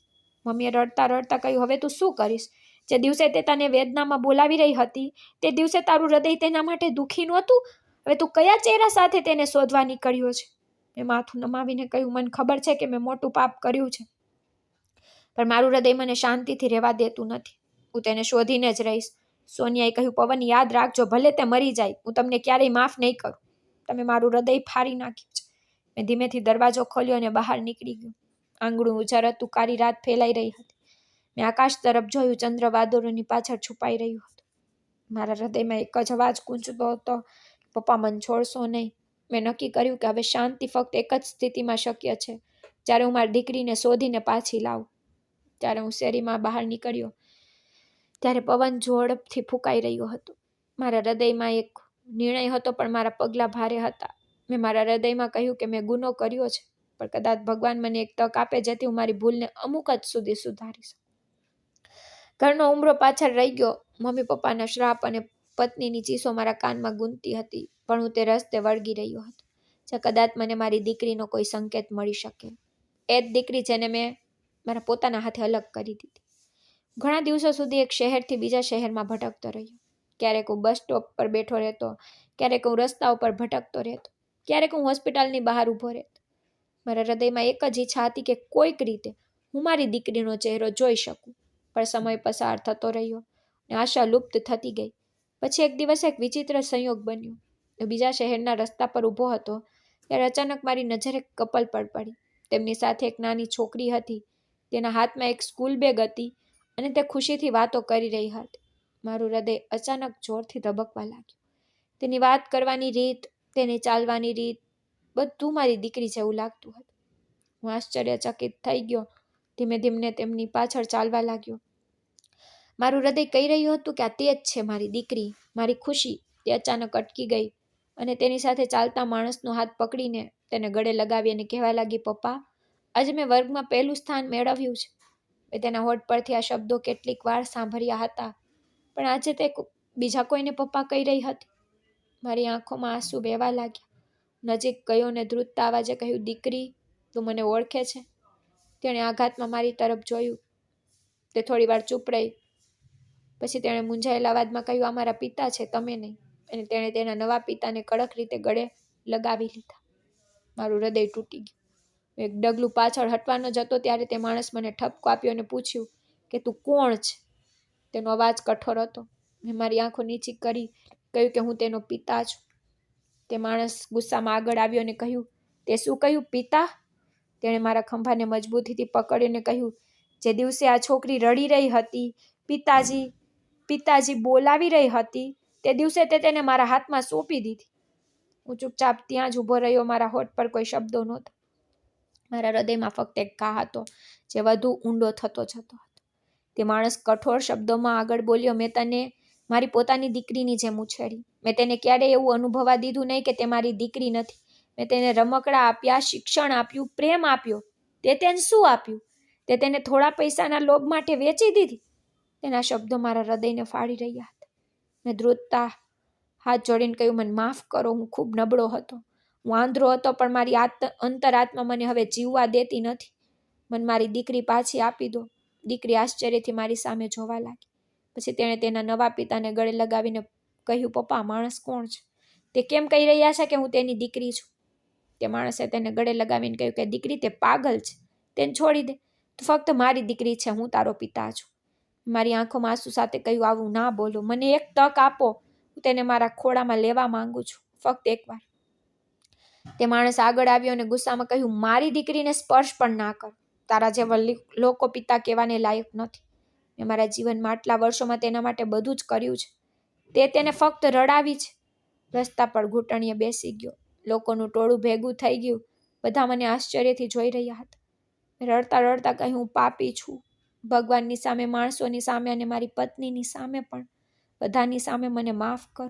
મમ્મીએ રડતા રડતા કહ્યું, હવે તું શું કરીશ? જે દિવસે તે તને વેદનામાં બોલાવી રહી હતી તે દિવસે તારું હૃદય તેના માટે દુઃખી નહોતું? હવે તું કયા ચહેરા સાથે તેને શોધવા નીકળ્યો છે? મેં માથું નમાવીને કહ્યું, મને ખબર છે કે મેં મોટું પાપ કર્યું છે, પણ મારું હૃદય મને શાંતિથી રહેવા દેતું નથી. હું તેને શોધીને જ રહીશ. સોનિયાએ કહ્યું, પવન, યાદ રાખજો, ભલે તે મરી જાય, હું તમને ક્યારેય માફ નહીં કરું. તમે મારું હૃદય ફાડી નાખ્યું છે. મેં ધીમેથી દરવાજો ખોલ્યો અને બહાર નીકળી ગયો. આંગણું ઉજારતું, કાળી રાત ફેલાઈ રહી હતી. મેં આકાશ તરફ જોયું. ચંદ્ર વાદળોની પાછળ છુપાઈ રહ્યું હતું. મારા હૃદયમાં એક જ અવાજ ગૂંજતો હતો, પપ્પા, મને છોડશો નહીં. મેં નક્કી કર્યું કે હવે શાંતિ ફક્ત એક જ સ્થિતિમાં શક્ય છે, જ્યારે હું મારી દીકરીને શોધીને પાછી લાવું. ત્યારે હું શેરીમાં બહાર નીકળ્યો ત્યારે પવન ઝડપથી ફૂંકાઈ રહ્યો હતો. મારા હૃદયમાં એક નિર્ણય હતો, પણ મારા પગલાં ભારે હતા. મેં મારા હૃદયમાં કહ્યું કે મેં ગુનો કર્યો છે, પણ કદાચ ભગવાન મને એક તક આપે જેથી હું મારી ભૂલને અમુક જ સુધી સુધારી શકું. ઘરનો ઉંબરો પાછળ રહી ગયો. મમ્મી પપ્પાના શ્રાપ અને પત્નીની ચીસો મારા કાનમાં ગૂંજતી હતી, પણ હું તે રસ્તે વળગી રહ્યો હતો, જે કદાચ મને મારી દીકરીનો કોઈ સંકેત મળી શકે. એ જ દીકરી જેને મેં મારા પોતાના હાથે અલગ કરી દીધી. ઘણા દિવસો સુધી એક શહેરથી બીજા શહેરમાં ભટકતો રહ્યો. ક્યારેક હું બસ સ્ટોપ પર બેઠો રહેતો, ક્યારેક હું રસ્તા ઉપર ભટકતો રહેતો, ક્યારેક હું હોસ્પિટલની બહાર ઊભો રહેતો. મારા હૃદયમાં એક જ ઈચ્છા હતી કે કોઈક રીતે હું મારી દીકરીનો ચહેરો જોઈ શકું. પણ સમય પસાર થતો રહ્યો અને આશા લુપ્ત થતી ગઈ. પછી એક દિવસ એક વિચિત્ર સંયોગ બન્યો. હું બીજા શહેરના રસ્તા પર ઊભો હતો ત્યારે અચાનક મારી નજર એક કપલ પર પડી. તેમની સાથે એક નાની છોકરી હતી. તેના હાથમાં એક સ્કૂલ બેગ હતી અને તે ખુશીથી વાતો કરી રહી હતી. મારું હૃદય અચાનક જોરથી ધબકવા લાગ્યું. તેની વાત કરવાની રીત, તેની ચાલવાની રીત, બધું મારી દીકરી જેવું લાગતું હતું. હું આશ્ચર્યચકિત થઈ ગયો. ધીમે ધીમે તેમની પાછળ ચાલવા લાગ્યો. મારું હૃદય કહી રહ્યું હતું કે આ તે જ છે મારી દીકરી, મારી ખુશી. તે અચાનક અટકી ગઈ અને તેની સાથે ચાલતા માણસનો હાથ પકડીને તેને ગળે લગાવી અને કહેવા લાગી, પપ્પા, આજે મેં વર્ગમાં પહેલું સ્થાન મેળવ્યું છે. મેં તેના હોઠ પરથી આ શબ્દો કેટલીક વાર સાંભળ્યા હતા, પણ આજે તે બીજા કોઈને પપ્પા કહી રહી હતી. મારી આંખોમાં આંસુ વહેવા લાગ્યા. નજીક ગયો અને ધ્રુજતા અવાજે કહ્યું, દીકરી, તું મને ઓળખે છે? તેણે આઘાતમાં મારી તરફ જોયું. તે થોડી વાર ચૂપ રહી. પછી તેણે મૂંઝાયેલા અવાજમાં કહ્યું, આ મારા પિતા છે, તમે નહીં. અને તેણે તેના નવા પિતાને કડક રીતે ગળે લગાવી લીધા. મારું હૃદય તૂટી ગયું. એક ડગલું પાછળ હટવાનો જતો ત્યારે તે માણસ મને ઠપકો આપ્યો અને પૂછ્યું કે તું કોણ છે? તેનો અવાજ કઠોર હતો. મેં મારી આંખો નીચી કરી કહ્યું કે હું તેનો પિતા છું. તે માણસ ગુસ્સામાં આગળ આવ્યો અને કહ્યું, તે શું કહ્યું, પિતા? તેણે મારા ખંભાને મજબૂતીથી પકડીને કહ્યું, જે દિવસે આ છોકરી રડી રહી હતી, પિતાજી પિતાજી બોલાવી રહી હતી, તે દિવસે તે તેને મારા હાથમાં સોંપી દીધી. હું ચૂપચાપ ત્યાં જ ઊભો રહ્યો. મારા હોઠ પર કોઈ શબ્દો નહોતા. મારા હૃદયમાં ફક્ત એક ઘા હતો જે વધુ ઊંડો થતો જતો હતો. તે માણસ કઠોર શબ્દોમાં આગળ બોલ્યો, મેં તને મારી પોતાની દીકરીની જેમ ઉછેરી. મેં તેને ક્યારેય એવું અનુભવવા દીધું નહીં કે તે મારી દીકરી નથી. મેં તેને રમકડા આપ્યા, શિક્ષણ આપ્યું, પ્રેમ આપ્યો. તે તેને શું આપ્યું? તે તેને થોડા પૈસાના લોભ માટે વેચી દીધી. તેના શબ્દો મારા હૃદયને ફાડી રહ્યા હતા. મેં ધ્રુજતા હાથ જોડીને કહ્યું, મને માફ કરો, હું ખૂબ નબળો હતો. હું આંધળો હતો, પણ મારી અંતરાત્મા મને હવે જીવવા દેતી નથી. મને મારી દીકરી પાછી આપી દો. દીકરી આશ્ચર્યથી મારી સામે જોવા લાગી. પછી તેણે તેના નવા પિતાને ગળે લગાવીને કહ્યું, પપ્પા, માણસ કોણ છે? તે કેમ કહી રહ્યા છે કે હું તેની દીકરી છું? તે માણસે તેને ગળે લગાવીને કહ્યું કે દીકરી, તે પાગલ છે, તેને છોડી દે. તું ફક્ત મારી દીકરી છે, હું તારો પિતા છું. મારી આંખોમાં આંસુ સાથે કહ્યું, આવું ના બોલો, મને એક તક આપો. હું તેને મારા ખોળામાં લેવા માંગુ છું, ફક્ત એકવાર. તે માણસ આગળ આવ્યો અને ગુસ્સામાં કહ્યું, મારી દીકરીને સ્પર્શ પણ ના કર. તારા જેવા લોકો પિતા કહેવાને લાયક નથી. મેં મારા જીવનમાં આટલા વર્ષોમાં તેના માટે બધું જ કર્યું છે. તે તેને ફક્ત રડાવી છે. રસ્તા પર ઘૂંટણીએ બેસી ગયો. લોકોનું ટોળું ભેગું થઈ ગયું. બધા મને આશ્ચર્યથી જોઈ રહ્યા હતા. રડતા રડતા કહ્યું, હું પાપી છું. ભગવાનની સામે, માણસોની સામે અને મારી પત્નીની સામે પણ. બધાની સામે મને માફ કરો.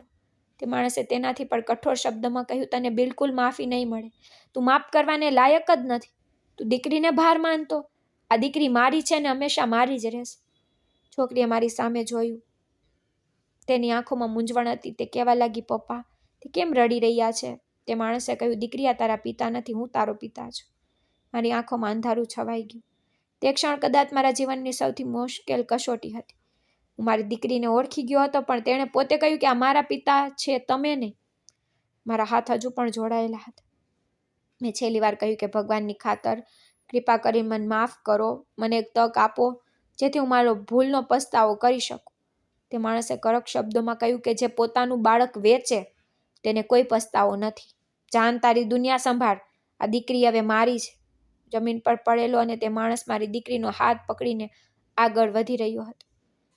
તે માણસે તેનાથી પણ કઠોર શબ્દમાં કહ્યું, તને બિલકુલ માફી નહીં મળે. તું માફ કરવાને લાયક જ નથી. તું દીકરીને ભાર માનતો. આ દીકરી મારી છે ને હંમેશા મારી જ રહેશે. છોકરીએ મારી સામે જોયું. તેની આંખોમાં મૂંઝવણ હતી. તે કહેવા લાગી, પપ્પા, તે કેમ રડી રહ્યા છે? તે માણસે કહ્યું, દીકરી, આ તારા પિતા નથી, હું તારો પિતા છું. મારી આંખોમાં અંધારું છવાઈ ગયું. તે ક્ષણ કદાચ મારા જીવનની સૌથી મુશ્કેલ કસોટી હતી. હું મારી દીકરીને ઓળખી ગયો હતો, પણ તેણે પોતે કહ્યું કે આ મારા પિતા છે, તમે નહીં. મારા હાથ હજુ પણ જોડાયેલા હતા. મેં છેલ્લી વાર કહ્યું કે ભગવાનની ખાતર કૃપા કરી મને માફ કરો, મને એક તક આપો જેથી હું મારો ભૂલનો પસ્તાવો કરી શકું. તે માણસે કડક શબ્દોમાં કહ્યું કે જે પોતાનું બાળક વેચે તેને કોઈ પસ્તાવો નથી. જાન તારી દુનિયા સંભાળ, આ દીકરી હવે મારી છે. જમીન પર પડેલો અને તે માણસ મારી દીકરીનો હાથ પકડીને આગળ વધી રહ્યો હતો.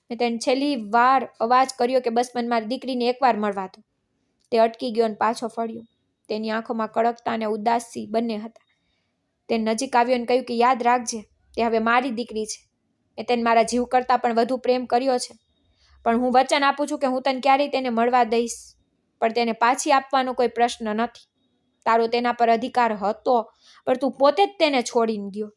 મેં તેને છેલ્લી વાર અવાજ કર્યો કે બસ મને મારી દીકરીને એકવાર મળવા દો. તે અટકી ગયો અને પાછો ફર્યો. તેની આંખોમાં કડકતા અને ઉદાસી બંને હતા. તે નજીક આવ્યો અને કહ્યું કે યાદ રાખજે, તે હવે મારી દીકરી છે. મેં તેને મારા જીવ કરતાં પણ વધુ પ્રેમ કર્યો છે, પણ હું વચન આપું છું કે હું તને ક્યારેય તેને મળવા દઈશ, પણ તેને પાછી આપવાનો કોઈ પ્રશ્ન નથી. તારો તેના પર અધિકાર હતો, પણ તું પોતે જ તેને છોડીને ગયો.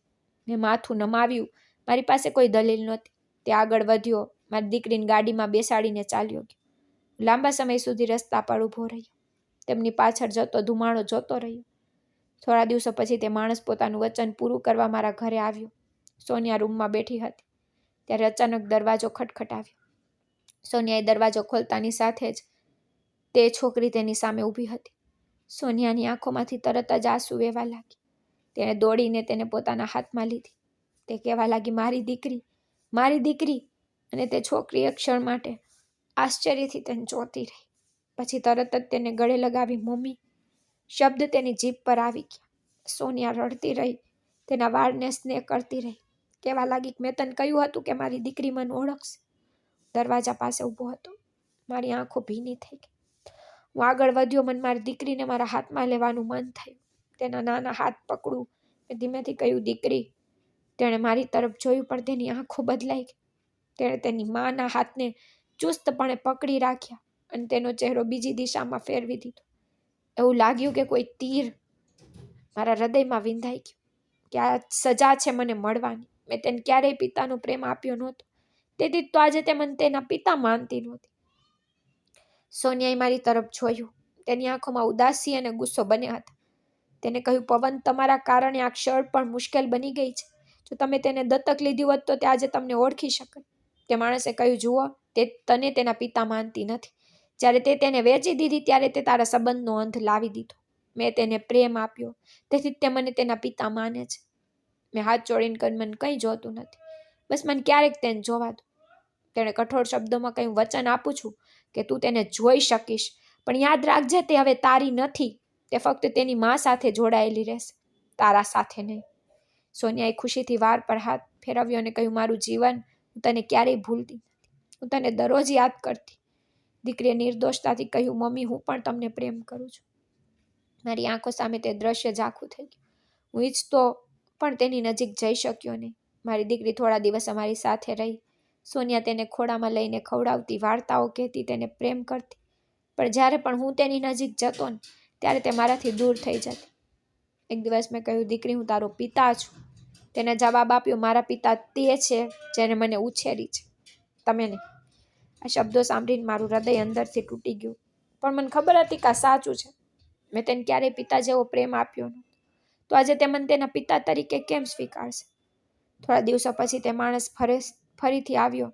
મેં માથું નમાવ્યું. મારી પાસે કોઈ દલીલ નહોતી. તે આગળ વધ્યો, મારી દીકરીને ગાડીમાં બેસાડીને ચાલ્યો ગયો. લાંબા સમય સુધી રસ્તા પર ઊભો રહ્યો. તેમની પાછળ જતો ધુમાડો જોતો રહ્યો. થોડા દિવસો પછી તે માણસ પોતાનું વચન પૂરું કરવા મારા ઘરે આવ્યો. સોનિયા રૂમમાં બેઠી હતી ત્યારે અચાનક દરવાજો ખટખટાવ્યો. સોનિયાએ દરવાજો ખોલતાની સાથે જ તે છોકરી તેની સામે ઊભી હતી. સોનિયાની આંખોમાંથી તરત જ આંસુ વહેવા લાગી. તેણે દોડીને તેને પોતાના હાથમાં લીધી. તે કહેવા લાગી, મારી દીકરી, મારી દીકરી. અને તે છોકરી એક ક્ષણ માટે આશ્ચર્યથી તેને જોતી રહી. પછી તરત જ તેને ગળે લગાવી, મમ્મી. શબ્દ તેની જીભ પર આવી ગયા. સોનિયા રડતી રહી, તેના વાળને સ્નેહ કરતી રહી. કહેવા લાગી, મેં તને કહ્યું હતું કે મારી દીકરી મને ઓળખશે. દરવાજા પાસે ઊભો હતો. મારી આંખો ભીની થઈ ગઈ. હું આગળ વધ્યો. મને મારી દીકરીને મારા હાથમાં લેવાનું મન થયું. તેના નાના હાથ પકડું. મેં ધીમેથી કહ્યું, દીકરી. તેણે મારી તરફ જોયું, પણ તેની આંખો બદલાઈ ગઈ. તેણે તેની માના હાથને ચુસ્તપણે પકડી રાખ્યા અને તેનો ચહેરો બીજી દિશામાં ફેરવી દીધો. એવું લાગ્યું કે કોઈ તીર મારા હૃદયમાં વિંધાઈ ગયું, કે આ સજા છે મને મળવાની. મેં તેને ક્યારેય પિતાનો પ્રેમ આપ્યો નહોતો, તેથી તો આજે તે મને તેના પિતા માનતી નહોતી. સોનિયાએ મારી તરફ જોયું. તેની આંખોમાં ઉદાસી અને ગુસ્સો બંને હતા. તેને કહ્યું, પવન, તમારા કારણે આ ક્ષણ પણ મુશ્કેલ બની ગઈ છે. જો તમે તેને દત્તક લીધી હોત તો તે આજે તમને ઓળખી શકે. તે માણસે કહ્યું, જુઓ, તે તને તેના પિતા માનતી નથી. જ્યારે તે તેને વેચી દીધી ત્યારે તે તારા સંબંધનો અંત લાવી દીધો. મેં તેને પ્રેમ આપ્યો, તેથી તે મને તેના પિતા માને છે. મેં હાથ જોડીને કહ્યું, મને કંઈ જોતું નથી, બસ મને ક્યારેક તેને જોવા દો. તેણે કઠોર શબ્દોમાં કહ્યું, વચન આપું છું કે તું તેને જોઈ શકીશ, પણ યાદ રાખજે, તે હવે તારી નથી. તે ફક્ત તેની માં સાથે જોડાયેલી રહેશે, તારા સાથે નહીં. સોનિયાએ ખુશીથી વાર પર હાથ ફેરવ્યો અને કહ્યું, મારું જીવન હું તને ક્યારેય ભૂલતી નથી. હું તને દરરોજ યાદ કરતી. દીકરીએ નિર્દોષતાથી કહ્યું, મમ્મી, હું પણ તમને પ્રેમ કરું છું. મારી આંખો સામે તે દ્રશ્ય ઝાંખું થઈ ગયું. હું ઈચ્છતો પણ તેની નજીક જઈ શક્યો નહીં. મારી દીકરી થોડા દિવસ અમારી સાથે રહી. સોનિયા તેને ખોળામાં લઈને ખવડાવતી, વાર્તાઓ કહેતી, તેને પ્રેમ કરતી. પણ જ્યારે પણ હું તેની નજીક જતો ને ત્યારે તે મારાથી દૂર થઈ જતી. એક દિવસ મેં કહ્યું, દીકરી, હું તારો પિતા છું. તેને જવાબ આપ્યો, મારા પિતા તે છે જેને મને ઉછેરી છે, તમે નહીં. આ શબ્દો સાંભળીને મારું હૃદય અંદરથી તૂટી ગયું. પણ મને ખબર હતી કે આ સાચું છે. મેં તેને ક્યારેય પિતા જેવો પ્રેમ આપ્યો નહોતો, તો આજે તે મને તેના પિતા તરીકે કેમ સ્વીકારશે? થોડા દિવસો પછી તે માણસ ફરીથી આવ્યો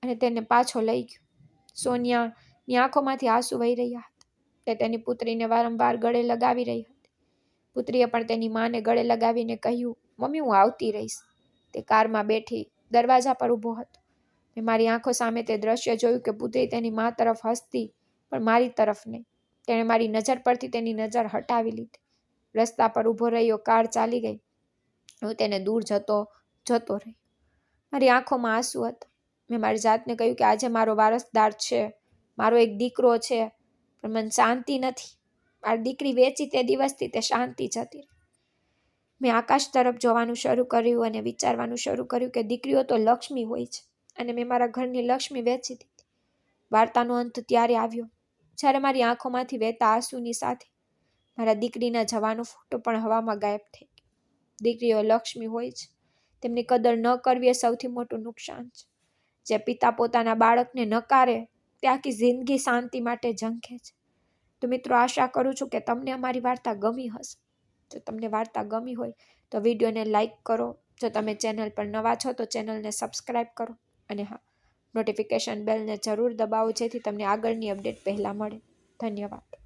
અને તેને પાછો લઈ ગયો. સોનિયાની આંખોમાંથી આંસુ વહી રહ્યા હતા. તે તેની પુત્રીને વારંવાર ગળે લગાવી રહી હતી. પુત્રીએ પણ તેની માને ગળે લગાવીને કહ્યું, મમ્મી, હું આવતી રહીશ. તે કારમાં બેઠી દરવાજા પર ઊભો હતો. મેં મારી આંખો સામે તે દ્રશ્ય જોયું કે પુત્રી તેની મા તરફ હસતી, પણ મારી તરફ નહીં. તેણે મારી નજર પરથી તેની નજર હટાવી લીધી. રસ્તા પર ઊભો રહ્યો. કાર ચાલી ગઈ. હું તેને દૂર જતો રહ્યો. મારી આંખોમાં આંસુ હતા. મેં મારી જાતને કહ્યું કે આજે મારો વારસદાર છે, મારો એક દીકરો છે, પણ મને શાંતિ નથી. મારી દીકરી વેચી તે દિવસથી તે શાંતિ જતી રહી. મેં આકાશ તરફ જોવાનું શરૂ કર્યું અને વિચારવાનું શરૂ કર્યું કે દીકરીઓ તો લક્ષ્મી હોય છે અને મેં મારા ઘરની લક્ષ્મી વેચી દીધી. વાર્તાનો અંત ત્યારે આવ્યો જ્યારે મારી આંખોમાંથી વહેતા આંસુની સાથે મારા દીકરીના જવાનો ફોટો પણ હવામાં ગાયબ થઈ ગયો. દીકરીઓ લક્ષ્મી હોય છે, તેમની કદર ન કરવી એ સૌથી મોટું નુકસાન છે. જે પિતા પોતાના બાળકને નકારે તે આખી જિંદગી શાંતિ માટે ઝંખે છે. તો મિત્રો, આશા કરું છું કે તમને અમારી વાર્તા ગમી હશે. જો તમને વાર્તા ગમી હોય તો વિડીયોને લાઈક કરો, જો તમે ચેનલ પર નવા છો તો ચેનલને સબસ્ક્રાઈબ કરો અને હા, નોટિફિકેશન બેલને જરૂર દબાવો જેથી તમને આગળની અપડેટ પહેલાં મળે. ધન્યવાદ.